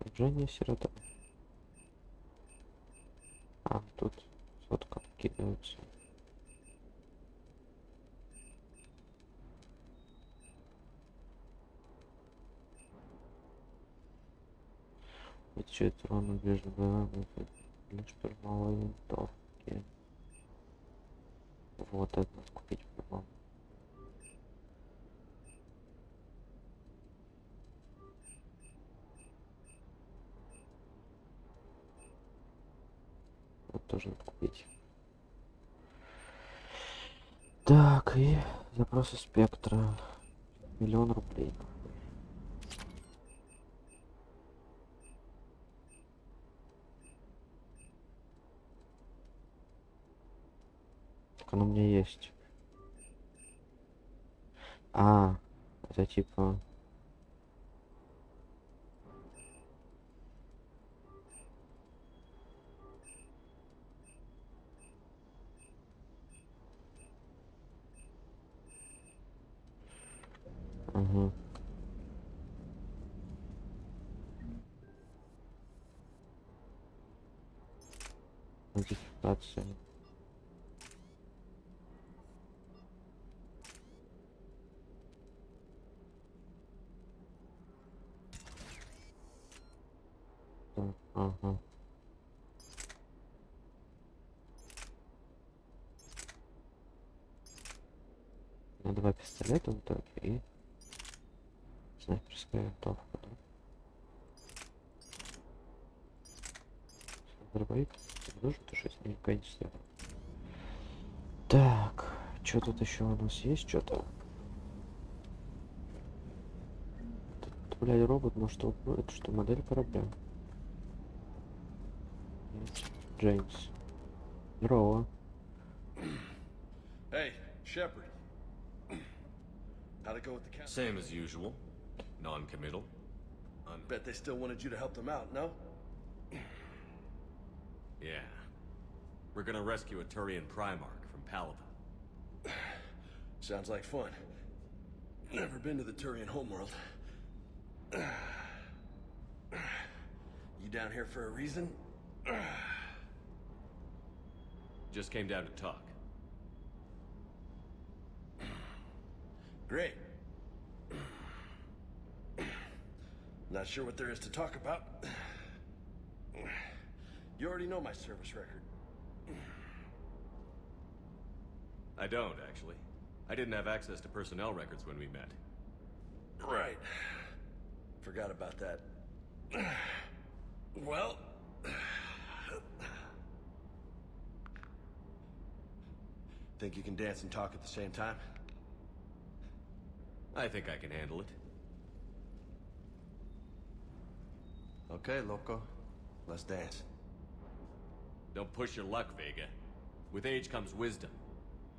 Снабжение сирота. А, тут сотка кидаются. Отвечает урон убеждаю для штурмовой винтовки. Вот это надо купить по-моему. Вот тоже надо купить. Так, и запросы спектра. 1 000 000 рублей. Так оно у меня есть. А, это типа... Угу. Модификация. Так, ага. На 2 пистолета в итоге и снайперская винтовка, да? Дробовик нужен, то что с ним конечно. Так, что тут еще у нас есть? Что-то. Тут, блядь, робот, может, это что, модель корабля? Джеймс. Здорово. Hey, Shepard. How'd it go with the council? Same as usual. Non-committal. Bet they still wanted you to help them out, no? Yeah. We're gonna rescue a Turian Primarch from Palaven. Sounds like fun. Never been to the Turian homeworld. down here for a reason? Just came down to talk. Great. Not sure what there is to talk about. You already know my service record. I don't, actually. I didn't have access to personnel records when we met. Right. Forgot about that. Well... Think you can dance and talk at the same time? I think I can handle it. Okay, loco. Let's dance. Don't push your luck, Vega. With age comes wisdom.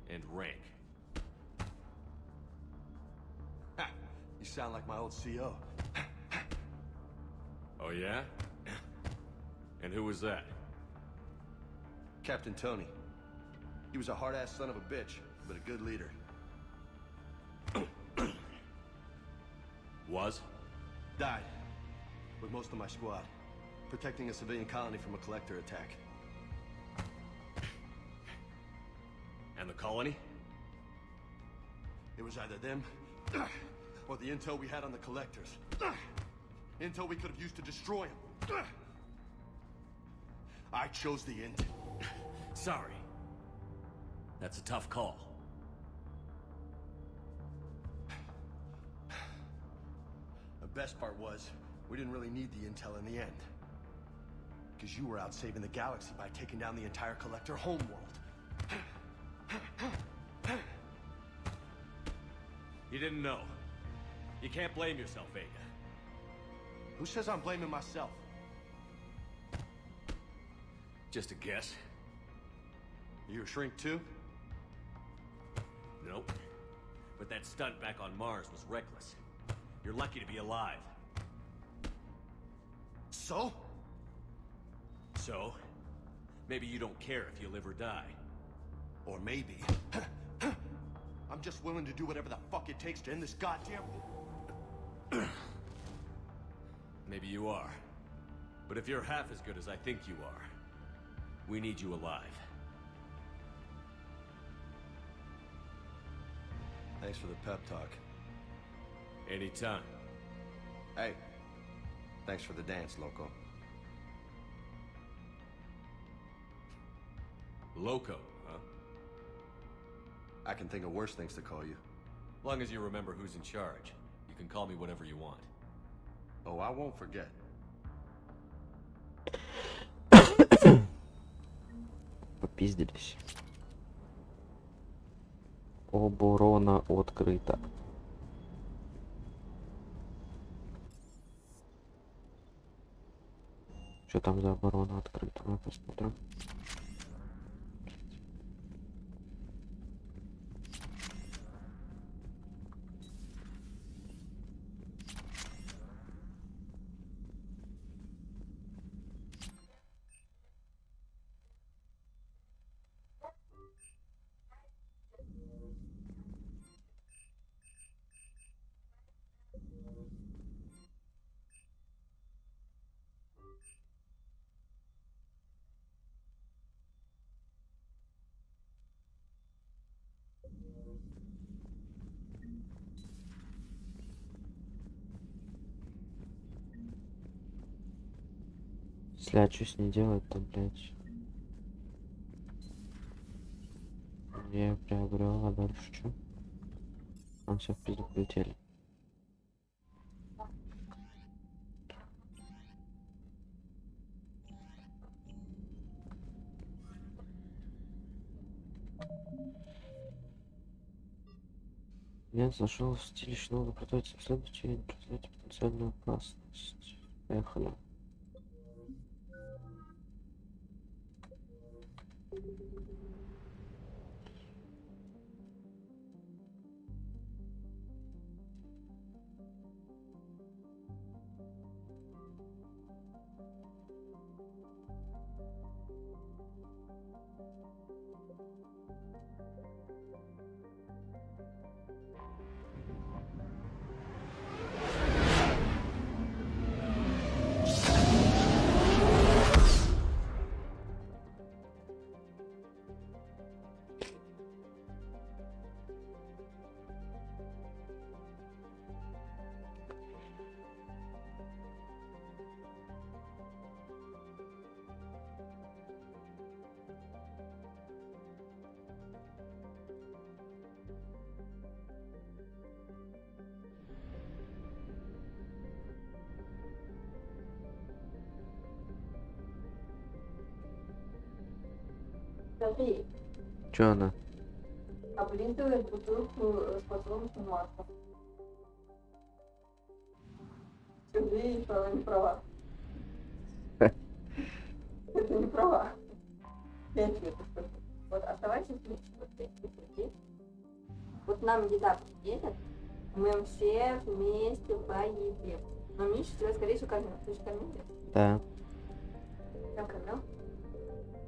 And rank. Ha! You sound like my old CO. Oh yeah? And who was that? Captain Tony. He was a hard-ass son of a bitch, but a good leader. Was? Died. With most of my squad. Protecting a civilian colony from a collector attack. And the colony? It was either them, or the intel we had on the collectors. Intel we could have used to destroy them. I chose the intel. Sorry. That's a tough call. The best part was, we didn't really need the intel in the end. Because you were out saving the galaxy by taking down the entire collector homeworld. You didn't know. You can't blame yourself, Vega. Who says I'm blaming myself? Just a guess. You a shrink too? Nope. But that stunt back on Mars was reckless. You're lucky to be alive. So? So? Maybe you don't care if you live or die. Or maybe... I'm just willing to do whatever the fuck it takes to end this goddamn... Maybe you are. But if you're half as good as I think you are, we need you alive. Thanks for the pep talk. Anytime. Hey, thanks for the dance, loco. Loco, huh? I can think of worse things to call you. Long as you remember who's in charge, you can call me whatever you want. Oh, I won't forget. Попиздились. Оборона открыта. Что там за оборона открыта? Мы посмотрим. Если что с ней делать, то, блядь, я приобрел, а дальше что? Нам все в пизду полетели. Я зашел в стилищ нового готовится к следующей, представляете потенциальную опасность. Поехали. Смотри, Чё она? облизывает бутылку с подсолнечным маслом. Скажи, что она не права. Это не права. Я тебе это скажу. Вот оставайся здесь. Вот нам еда приедет, мы все вместе поедим. Но Миша тебя, скорее всего, кормил. Ты же кормил? Да. Чем кормил?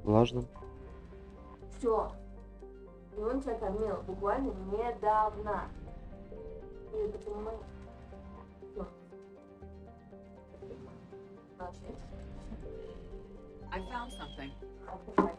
Влажным. Все. И он тебя кормил буквально недавно. Ты это понимаешь? Всё. Молодец. I found something. Открывай.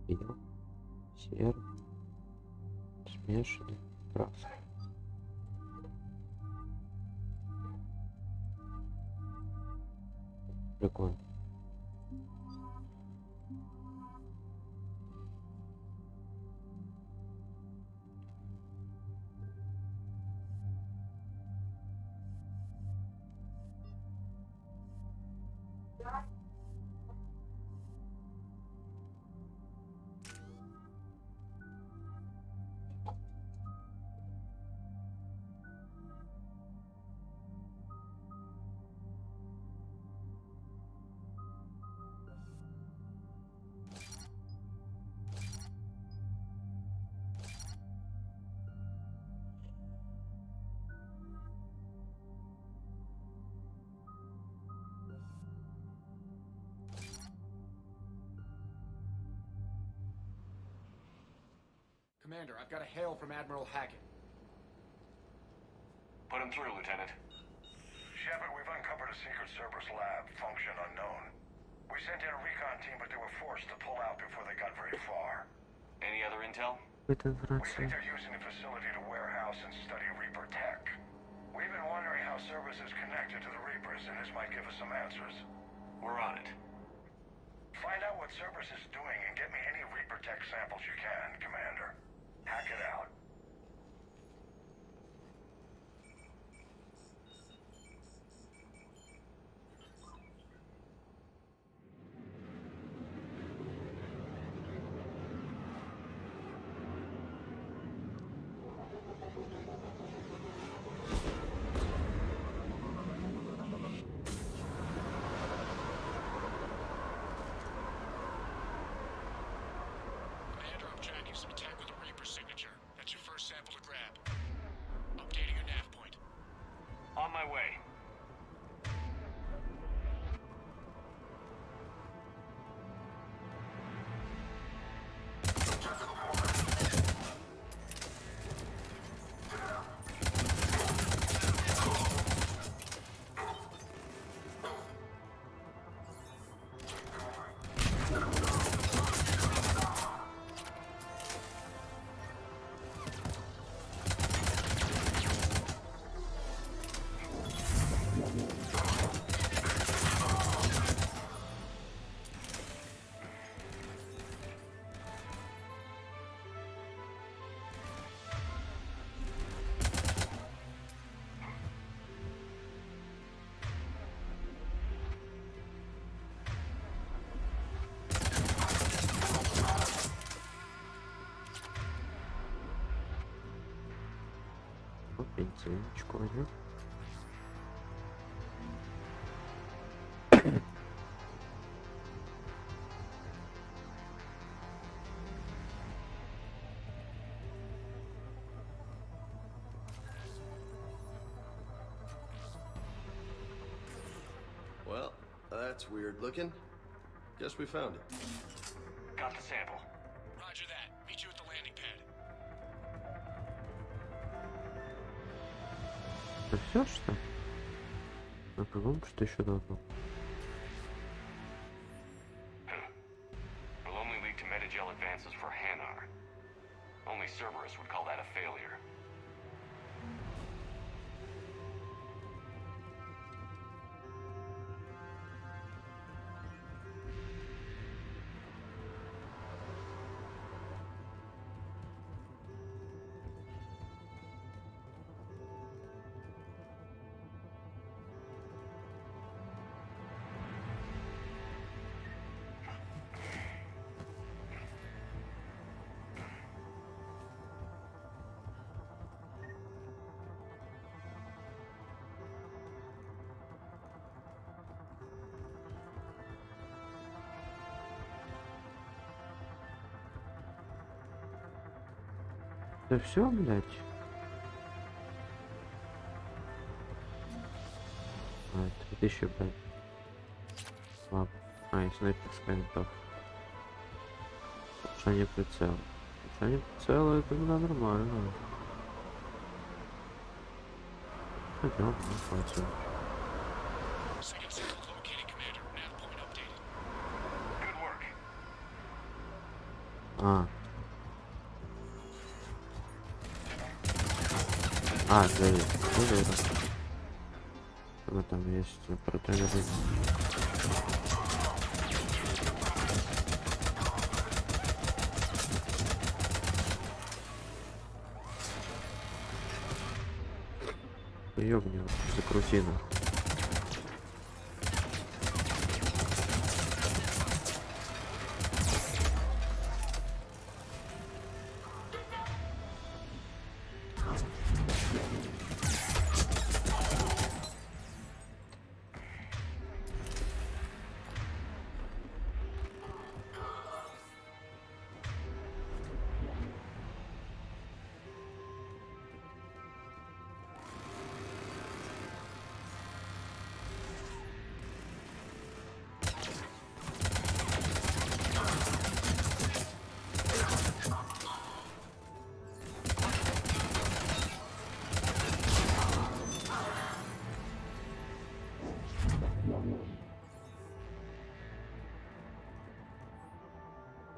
Белый, серый, смешанный, красный. Прикольно. Commander, I've got a hail from Admiral Hackett. Put him through, Lieutenant. Shepard, we've uncovered a secret Cerberus lab, function unknown. We sent in a recon team, but they were forced to pull out before they got very far. Any other intel? We think they're using the facility to warehouse and study Reaper tech. We've been wondering how Cerberus is connected to the Reapers, and this might give us some answers. We're on it. Find out what Cerberus is doing and get me any Reaper tech samples you can, Commander. Hack it out. Commander, I'm Бензинчик возьмем. Well, that's weird looking. Guess we found it. Got the sample. Roger that. Meet you at the landing pad. Это все что? А по-моему, что еще должно? Will only lead to metagel advances for Hanar. Only Cerberus would call that a failure. Да все, блядь. А, 3000, блядь. Слабо. А, и снайперская винтовка. Улучшение прицела. Улучшение прицела, это да, нормально. Пойдем, хватит. А. А, да, ну, там есть протеиновый. Ёбни, закрути на.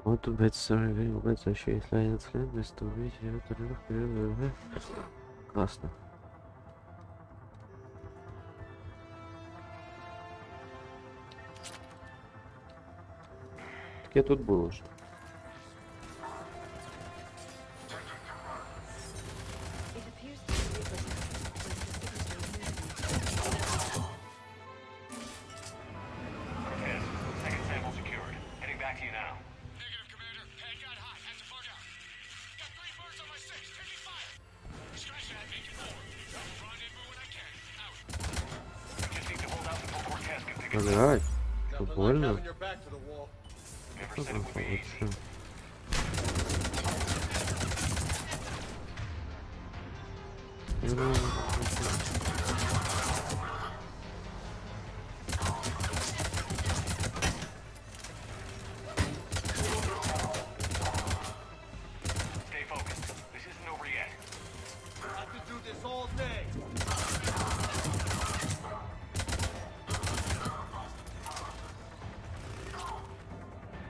Вот тут, блядь, вообще, если я отследность, то увидите, это легко. Классно. Так я тут был уже. Давай, что больно? Что там получше?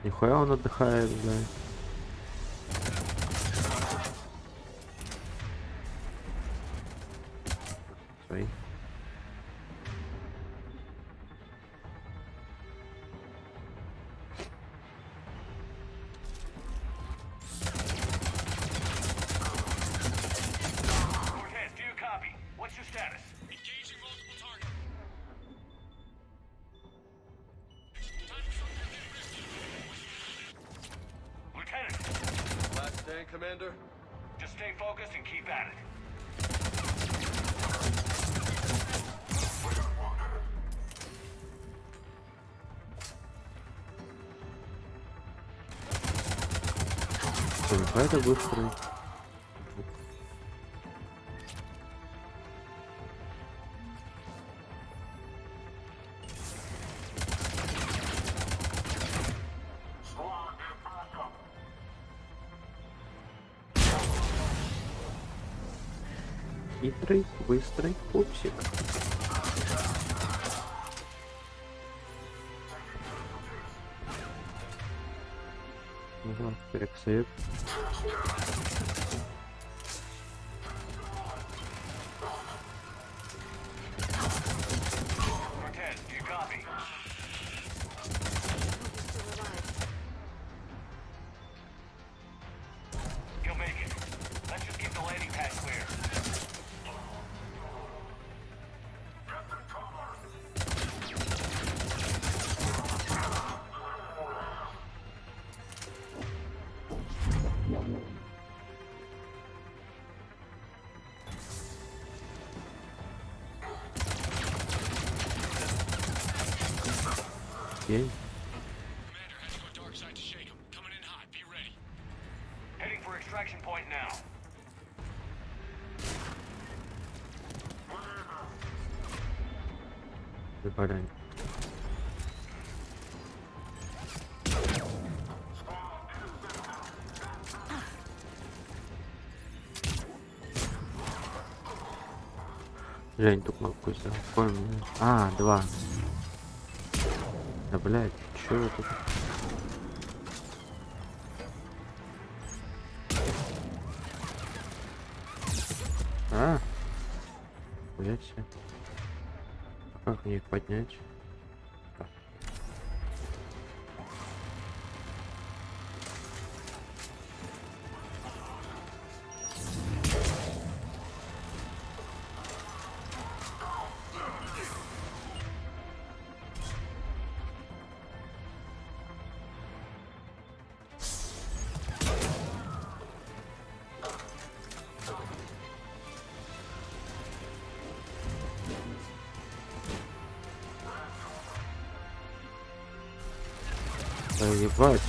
Нихуя он отдыхает, блядь. Свои. Commander, just stay focused and keep at it. Какая-то быстрый. Хитрый, быстрый пупсик. Ага, перексейв. Окей. Heading for extraction point now. Выпадаем. Жень, ту кнопку сделал. Какой у меня? А, 2. Да блять, чё это? А, блять. Как мне их поднять? Так. Да ебать.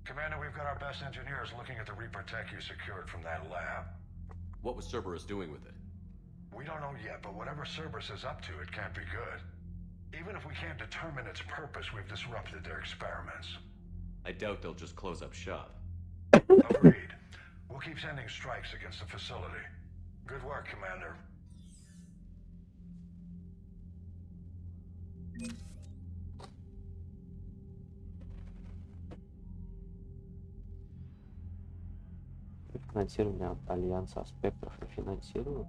Commander, we've got our best engineers looking at the Reaper tech you secured from that lab. What was Cerberus doing with it? We don't know yet, but whatever Cerberus is up to, it can't be good. Even if we can't determine its purpose, we've disrupted their experiments. I doubt they'll just close up shop. Agreed. We'll keep sending strikes against the facility. Good work, Commander. Финансирование от Альянса Аспектов не финансируют.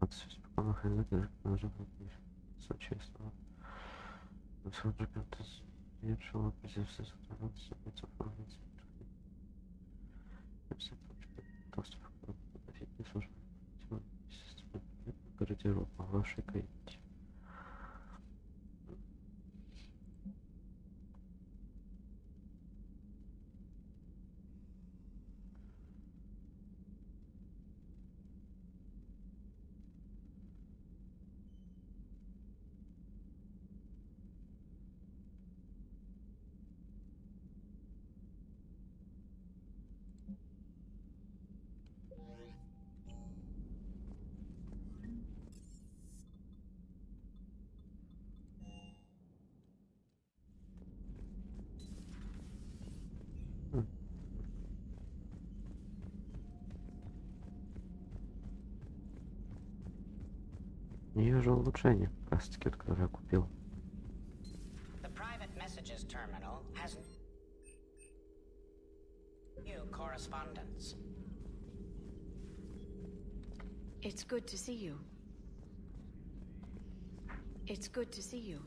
Все спокойно ходить, нужно быть сочувствовать. Смотрю, как-то решила приземлиться, собраться, оформить. Доступ к фитнесу, гардероб в вашей каюте. У нее же улучшение, как раз таки, которое я купил. The private messages terminal has new correspondence. It's good to see you. It's good to see you.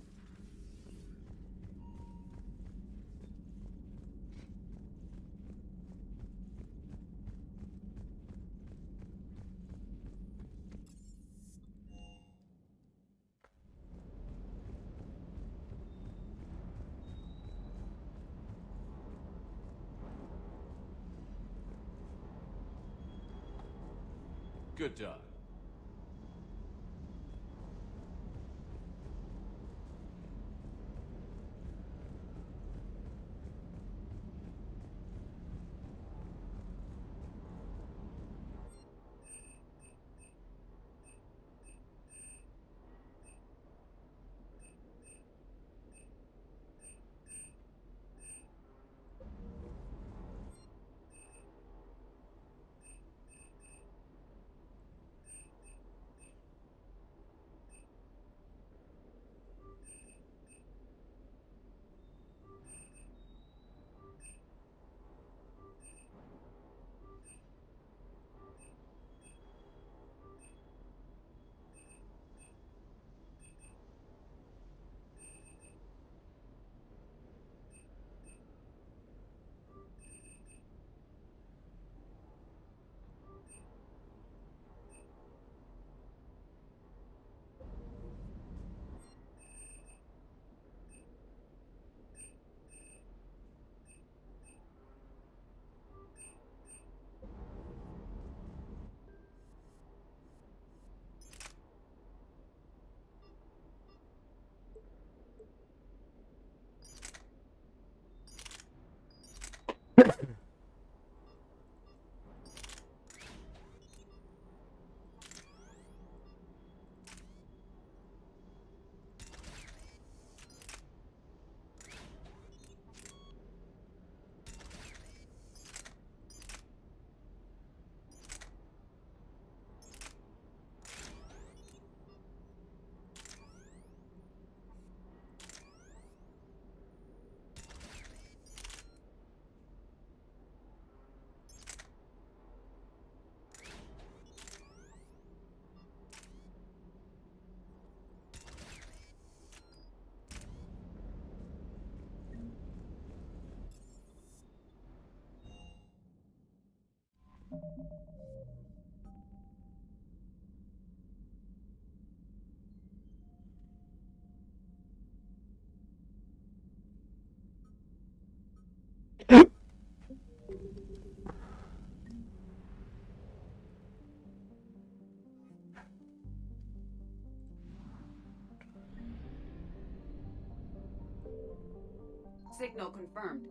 Good job. Signal confirmed.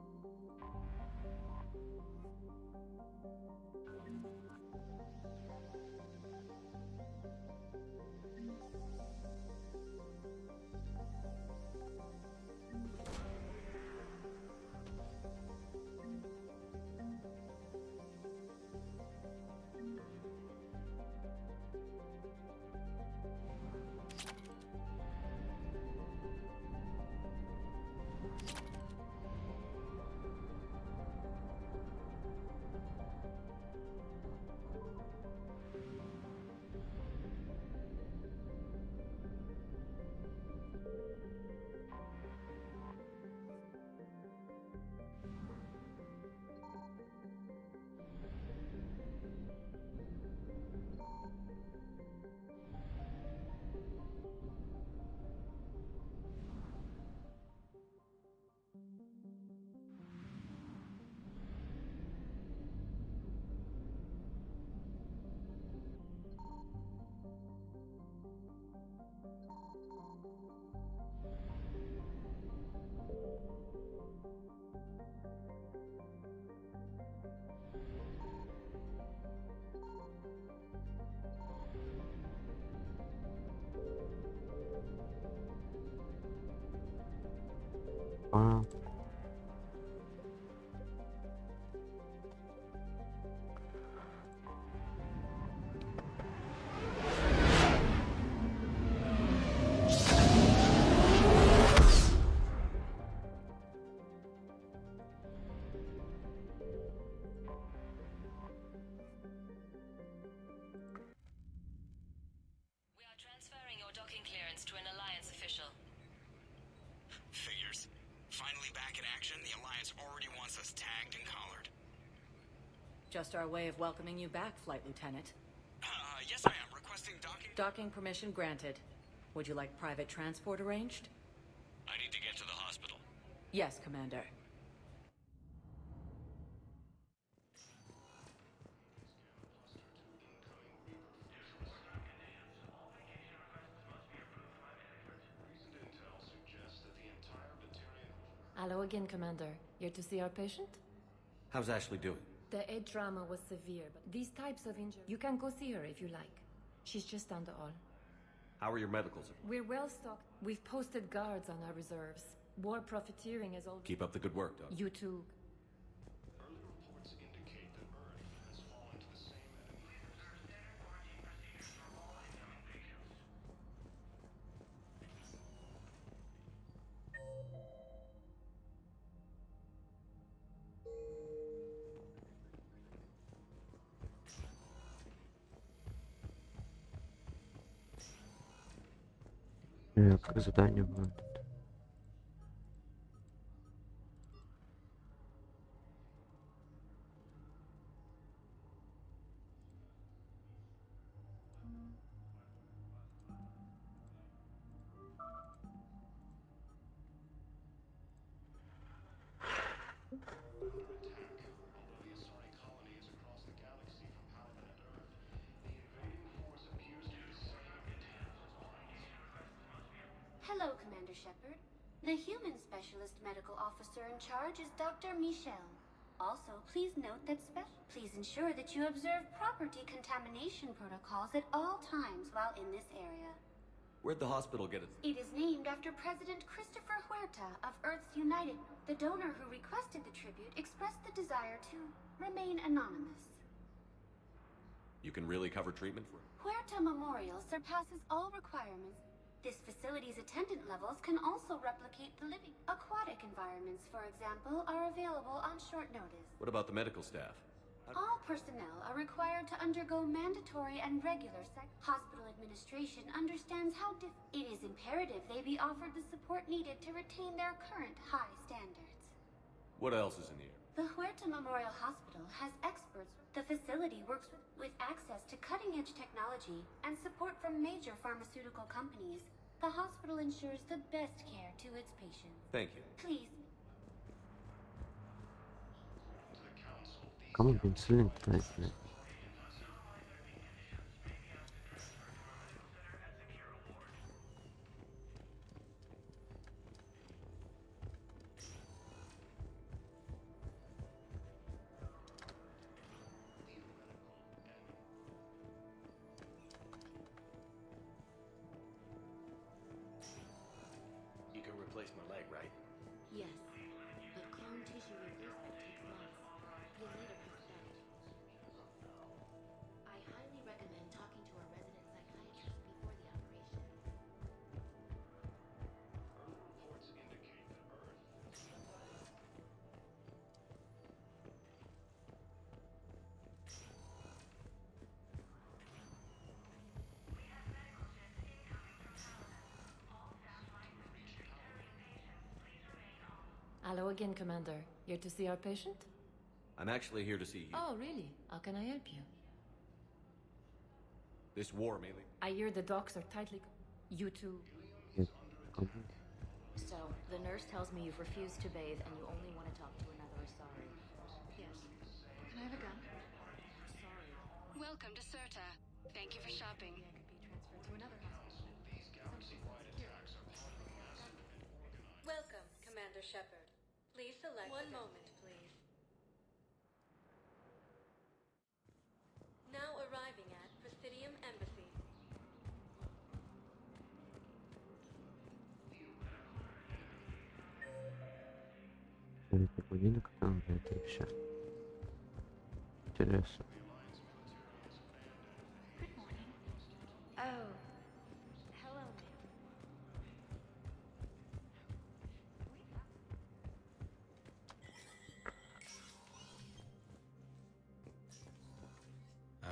А. We are transferring your docking clearance to an Alliance official. Figures. Finally back in action, the Alliance already wants us tagged and collared. Just our way of welcoming you back, Flight Lieutenant. Yes I am. Requesting docking... Docking permission granted. Would you like private transport arranged? I need to get to the hospital. Yes, Commander. Hello again, Commander. Here to see our patient? How's Ashley doing? The head trauma was severe, but these types of injuries... You can go see her if you like. She's just down the hall. How are your medicals? We're well stocked. We've posted guards on our reserves. War profiteering is all... Keep up the good work, Doc. You too. Как задание будет? Hello, Commander Shepard. The human specialist medical officer in charge is Dr. Michel. Also, please note that please ensure that you observe proper decontamination protocols at all times while in this area. Where'd the hospital get it? It is named after President Christopher Huerta of Earth's United. The donor who requested the tribute expressed the desire to remain anonymous. You can really cover treatment for it? Huerta Memorial surpasses all requirements. This facility's attendant levels can also replicate the living. Aquatic environments, for example, are available on short notice. What about the medical staff? All personnel are required to undergo mandatory and regular hospital administration understands how it is imperative they be offered the support needed to retain their current high standards. What else is in here? The Huerta Memorial Hospital has experts. The facility works with access to cutting-edge technology and support from major pharmaceutical companies. The hospital ensures the best care to its patients. Thank you. Please. Кому пенсилин тратить? You can replace my leg, right? Yes, but clone tissue replacement takes months. You'll need a prosthetic. I highly recommend talking to a resident psychiatrist before the operation. Reports indicate that Earth... Hello again, Commander. Here to see our patient? I'm actually here to see you. Oh, really? How can I help you? This war mainly. I hear the docks are tightly... You too. So, the nurse tells me you've refused to bathe and you only want to talk to another Asari. Yes. Can I have a gun? Sorry. Welcome to Serta. Thank you for shopping. I could be transferred to another hospital. These galaxy-wide attacks are part of a massive network. Welcome, Commander Shepard. Please select... One moment, please. Now arriving at Presidium Embassy. туалетный будильник, там это и все. Интересно. Oh. Hello, ma'am.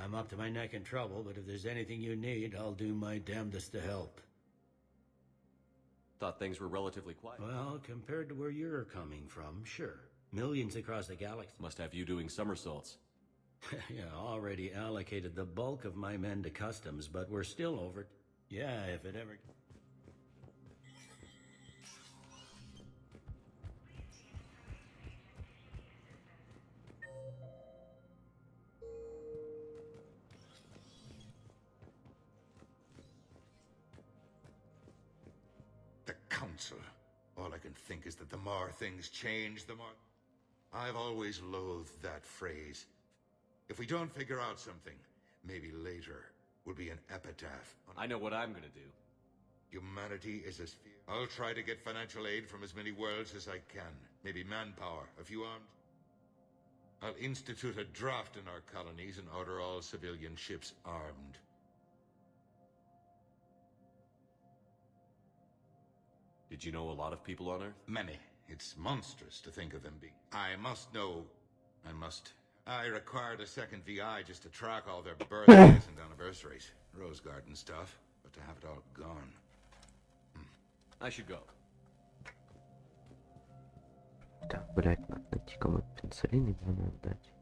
I'm up to my neck in trouble, but if there's anything you need, I'll do my damnedest to help. Thought things were relatively quiet. Well, compared to where you're coming from, sure. Millions across the galaxy. Must have you doing somersaults. Yeah, already allocated the bulk of my men to customs, but we're still over. Yeah, if it ever... The Council. All I can think is that the more things change, the more... I've always loathed that phrase. If we don't figure out something, maybe later will be an epitaph. I know what I'm gonna do. Humanity is a sphere. I'll try to get financial aid from as many worlds as I can. Maybe manpower, a few armed. I'll institute a draft in our colonies and order all civilian ships armed. Did you know a lot of people on Earth? Many. It's monstrous to think of them being... I required a second VI just to track all their birthdays and anniversaries. Rose Garden stuff. But to have it all gone... I should go. Так, блять, надо найти кому-то пенсилин и надо отдать.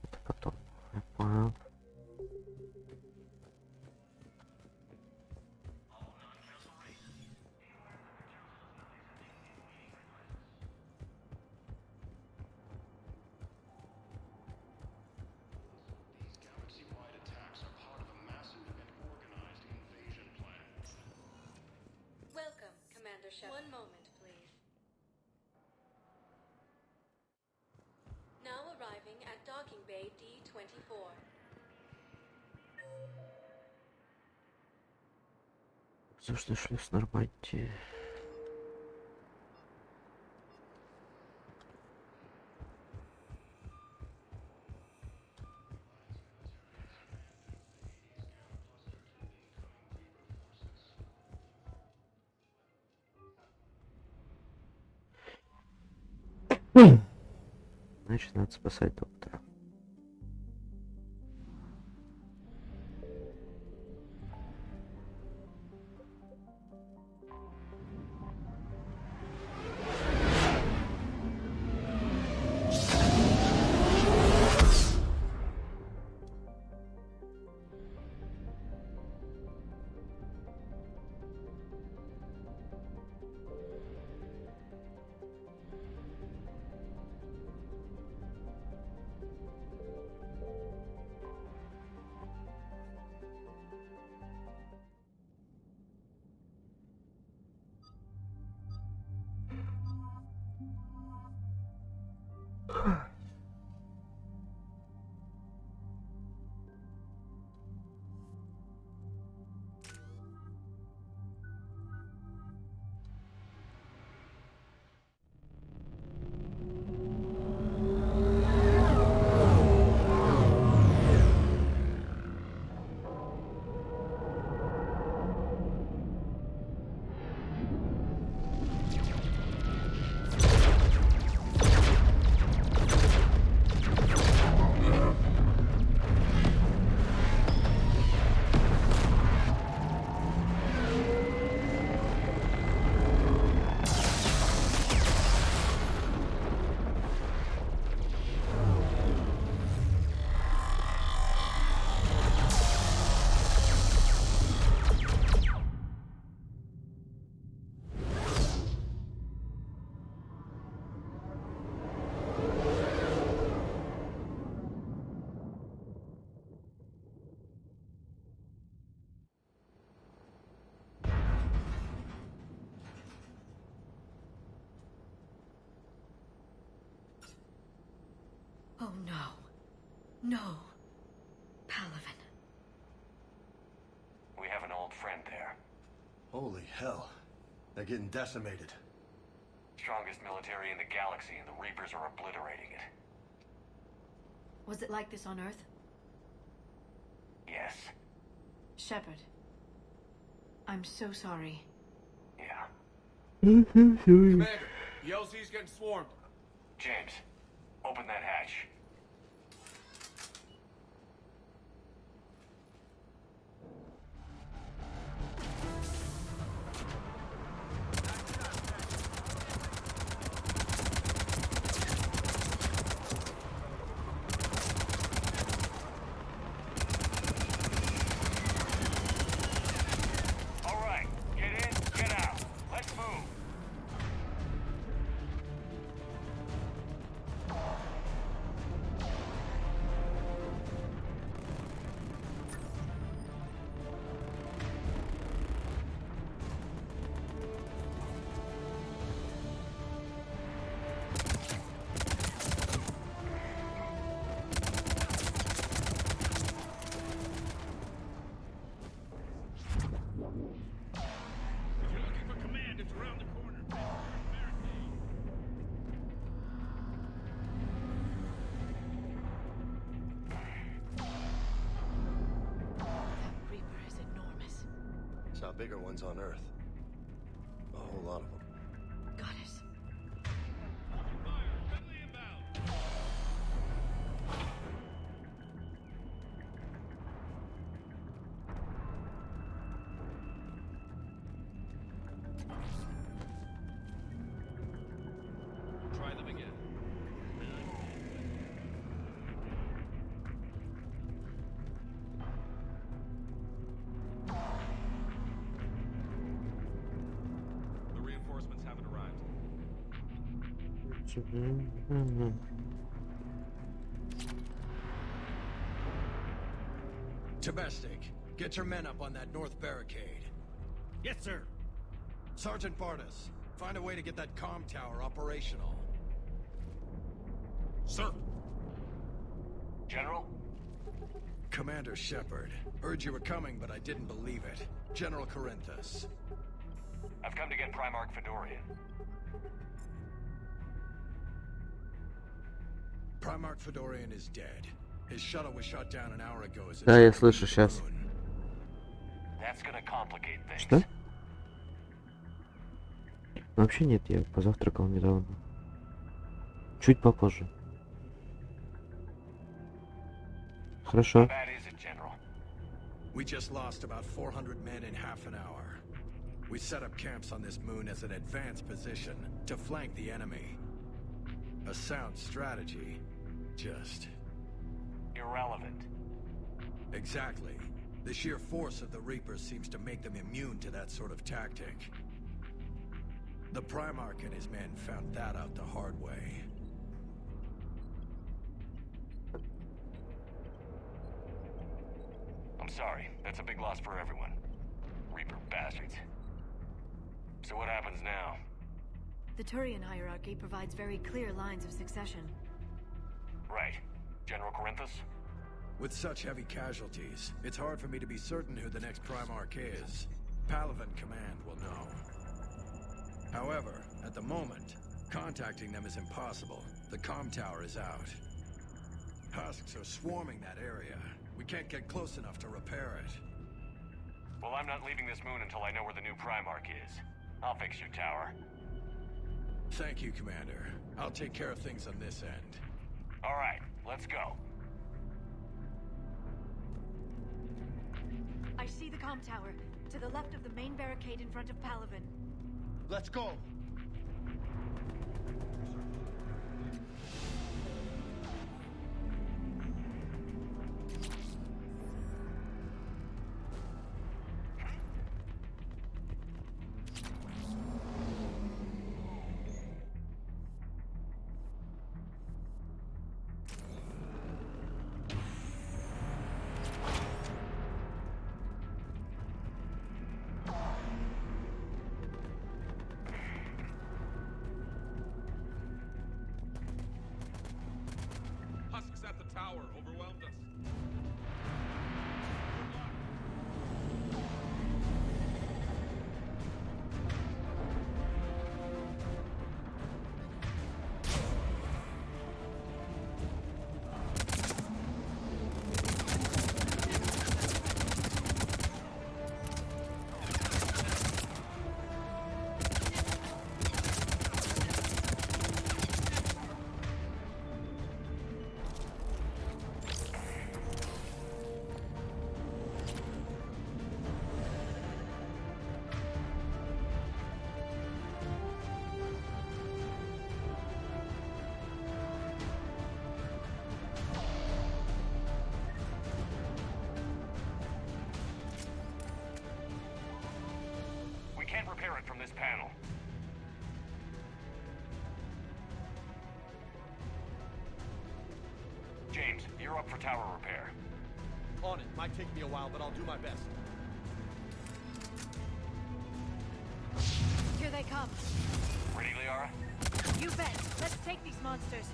Это потом. Я понял. Welcome, Commander Shepard. One moment, please. Now arriving at Docking Bay D-24. Воздушный шлюз Нормандии. Значит, надо спасать доктора. Oh no. No. Palaven. We have an old friend there. Holy hell. They're getting decimated. Strongest military in the galaxy, and the Reapers are obliterating it. Was it like this on Earth? Yes. Shepard. I'm so sorry. Yeah. Commander, the LZ's getting swarmed. James, open that hatch. All right, get in, get out. Let's move. Saw bigger ones on Earth. A whole lot of them. Goddess. Try them again. The reinforcements haven't arrived. Domestic, get your men up on that north barricade. Yes, sir. Sergeant Bartas, find a way to get that comm tower operational. Sir. General? Commander Shepard, heard you were coming, but I didn't believe it. General Corinthus. I've come to get Primarch Fedorian. Primarch Fedorian is dead. His shuttle was shot down an hour ago as Да, я слышу сейчас. That's gonna complicate things. Что? Вообще нет, я позавтракал недавно. Чуть попозже. Хорошо. How bad is it, General? We just lost about 400 men in half an hour. We set up camps on this moon as an advanced position to flank the enemy. A sound strategy. Just... irrelevant. Exactly. The sheer force of the Reapers seems to make them immune to that sort of tactic. The Primarch and his men found that out the hard way. I'm sorry. That's a big loss for everyone. Reaper bastards. So what happens now? The Turian hierarchy provides very clear lines of succession. Right. General Corinthus? With such heavy casualties, it's hard for me to be certain who the next Primarch is. Palaven Command will know. However, at the moment, contacting them is impossible. The comm tower is out. Husks are swarming that area. We can't get close enough to repair it. Well, I'm not leaving this moon until I know where the new Primarch is. I'll fix your tower. Thank you, Commander. I'll take care of things on this end. All right, let's go. I see the comm tower, to the left of the main barricade in front of Palaven. Let's go! panel. James, you're up for tower repair. On it. Might take me a while, but I'll do my best. Here they come. Ready, Liara? You bet. Let's take these monsters.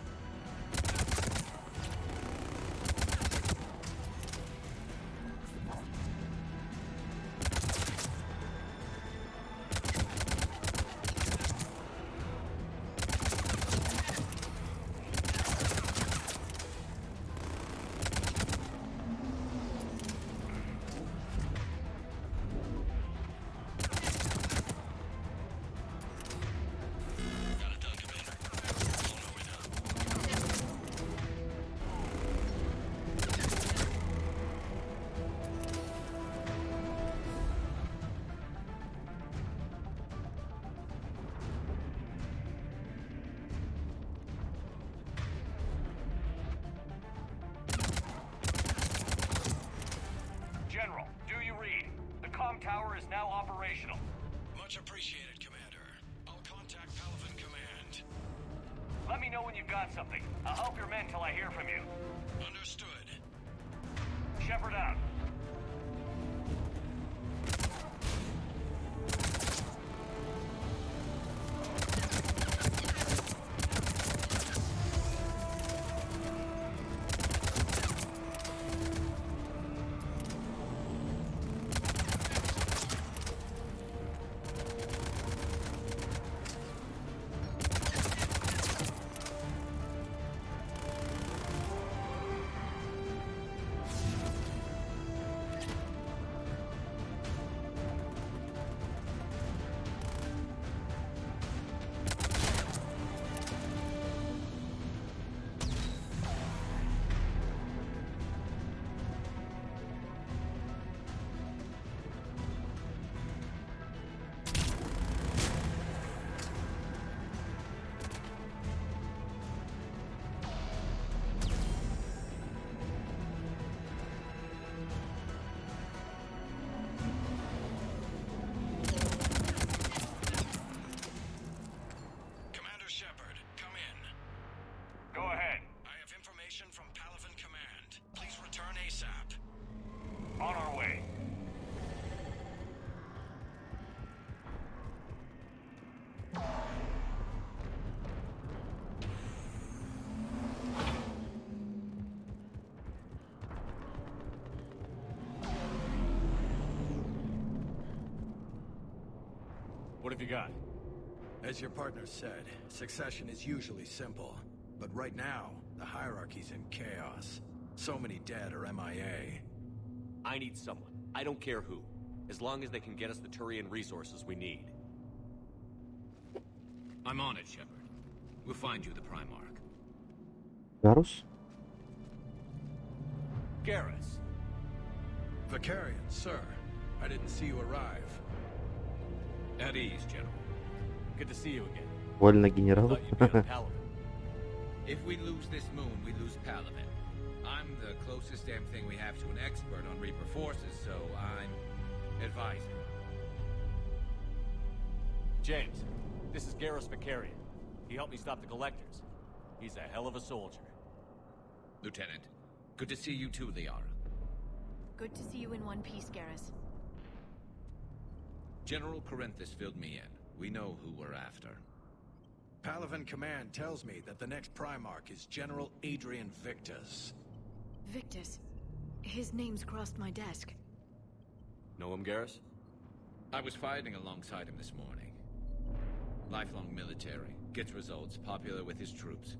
General, do you read? The comm tower is now operational. Much appreciated, Commander. I'll contact Palaven Command. Let me know when you've got something. I'll help your men till I hear from you. Understood. Shepard out. Commander Shepard, come in. Go ahead. I have information from Palaven Command. Please return ASAP. On our way. What have you got? As your partner said, succession is usually simple. But right now, the hierarchy's in chaos. So many dead or MIA. I need someone. I don't care who. As long as they can get us the Turian resources we need. I'm on it, Shepard. We'll find you the Primarch. Garus? Garrus. Vicarian, sir. I didn't see you arrive. At ease, General. Good to see you again. Вольно генерал. Thought you'd be on Palaven. If we lose this moon, we lose Palaven. I'm the closest damn thing we have to an expert on Reaper forces, so I'm advising. James, this is Garrus Vicarian. He helped me stop the Collectors. He's a hell of a soldier. Lieutenant, good to see you too, Liara. Good to see you in one piece, Garrus. General Corinthus filled me in. We know who we're after. Palaven Command tells me that the next Primarch is General Adrian Victus. Victus. His name's crossed my desk. Know him, Garrus? I was fighting alongside him this morning. Lifelong military, gets results, popular with his troops.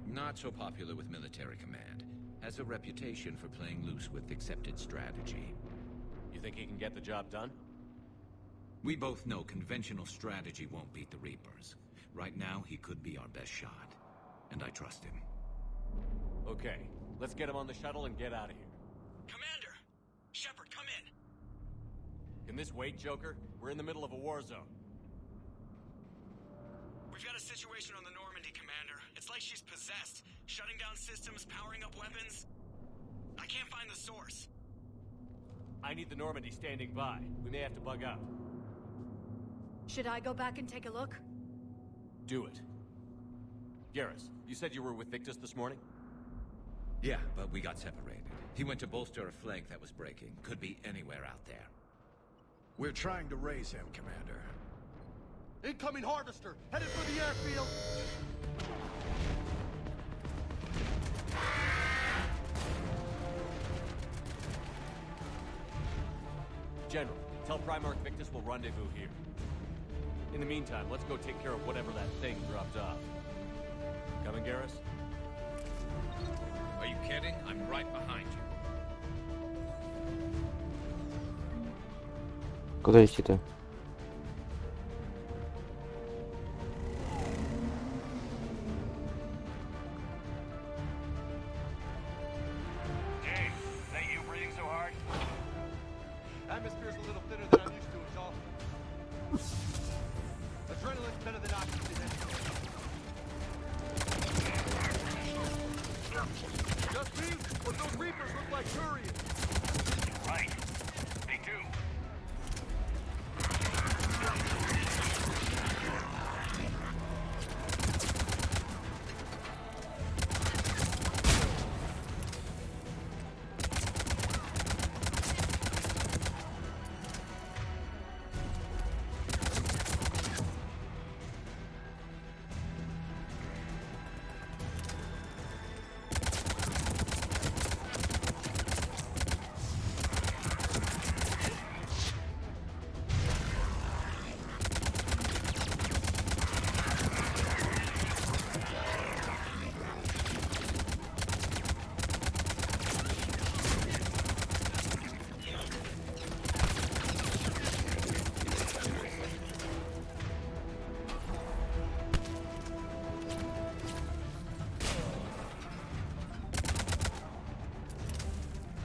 Not so popular with military command. Has a reputation for playing loose with accepted strategy. You think he can get the job done? We both know conventional strategy won't beat the Reapers. Right now, he could be our best shot. And I trust him. Okay, let's get him on the shuttle and get out of here. Commander! Shepard, come in! Can this wait, Joker? We're in the middle of a war zone. We've got a situation on the Normandy, Commander. It's like she's possessed. Shutting down systems, powering up weapons. I can't find the source. I need the Normandy standing by. We may have to bug out. Should I go back and take a look? Do it. Garrus, you said you were with Victus this morning? Yeah, but we got separated. He went to bolster a flank that was breaking. Could be anywhere out there. We're trying to raise him, Commander. Incoming harvester! Headed for the airfield! General, tell Primarch Victus we'll rendezvous here. In the meantime, let's go take care of whatever that thing dropped off. Coming, Garrus? Are you kidding? I'm right behind you. Куда идти-то? Jay, is that you breathing so hard? Atmosphere's a little thinner than I'm used to, it's all. Adrenaline's better than oxygen anyway. Just me? Or those Reapers look like Turians? Right. They do.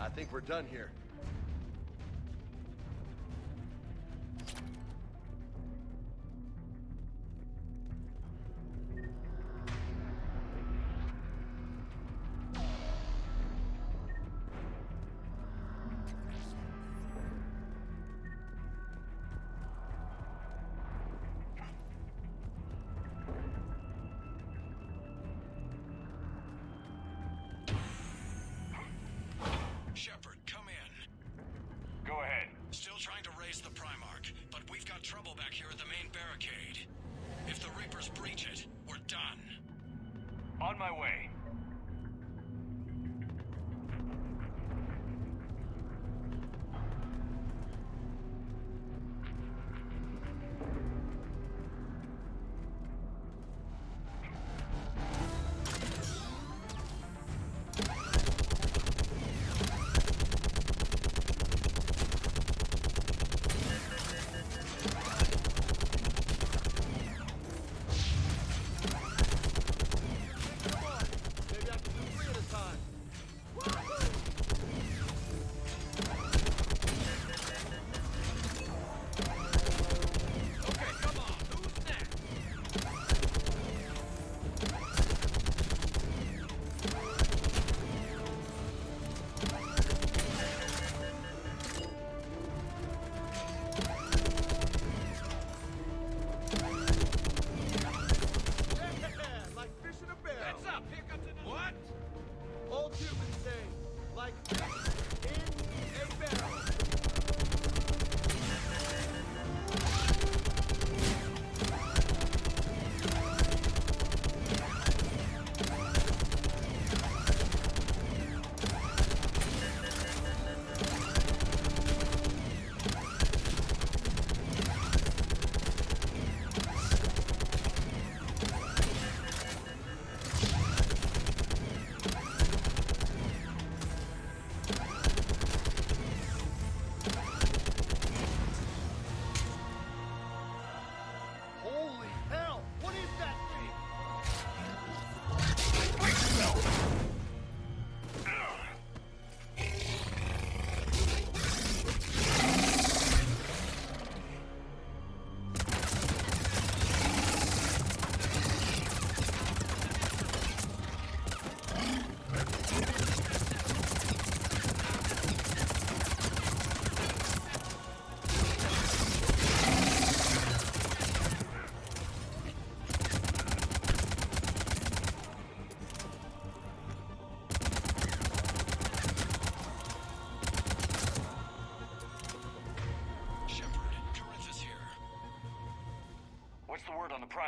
I think we're done here. Shepard, come in. Go ahead. Still trying to raise the Primarch, but we've got trouble back here at the main barricade. If the Reapers breach it, we're done. On my way.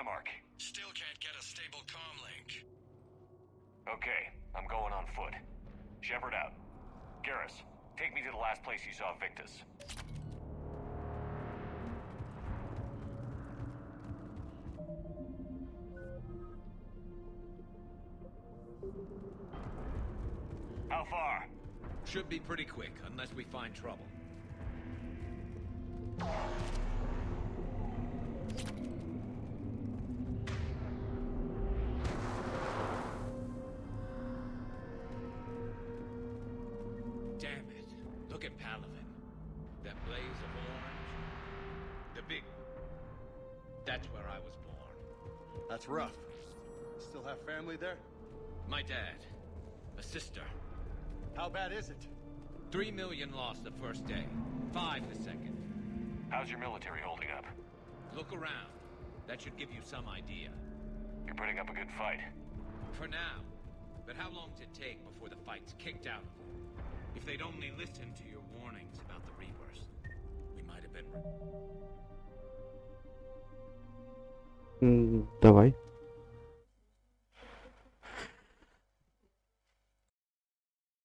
Primarch? Still can't get a stable comm link. Okay, I'm going on foot. Shepard out. Garrus, take me to the last place you saw Victus. How far? Should be pretty quick, unless we find trouble. Damn it. Look at Palaven. That blaze of orange. The big... That's where I was born. That's rough. Still have family there? My dad. A sister. How bad is it? 3 million lost the first day. 5 the second. How's your military holding up? Look around. That should give you some idea. You're putting up a good fight. For now. But how long does it take before the fight's kicked out of them? If they'd only listened to your warnings about the Reapers, we might have been... Давай.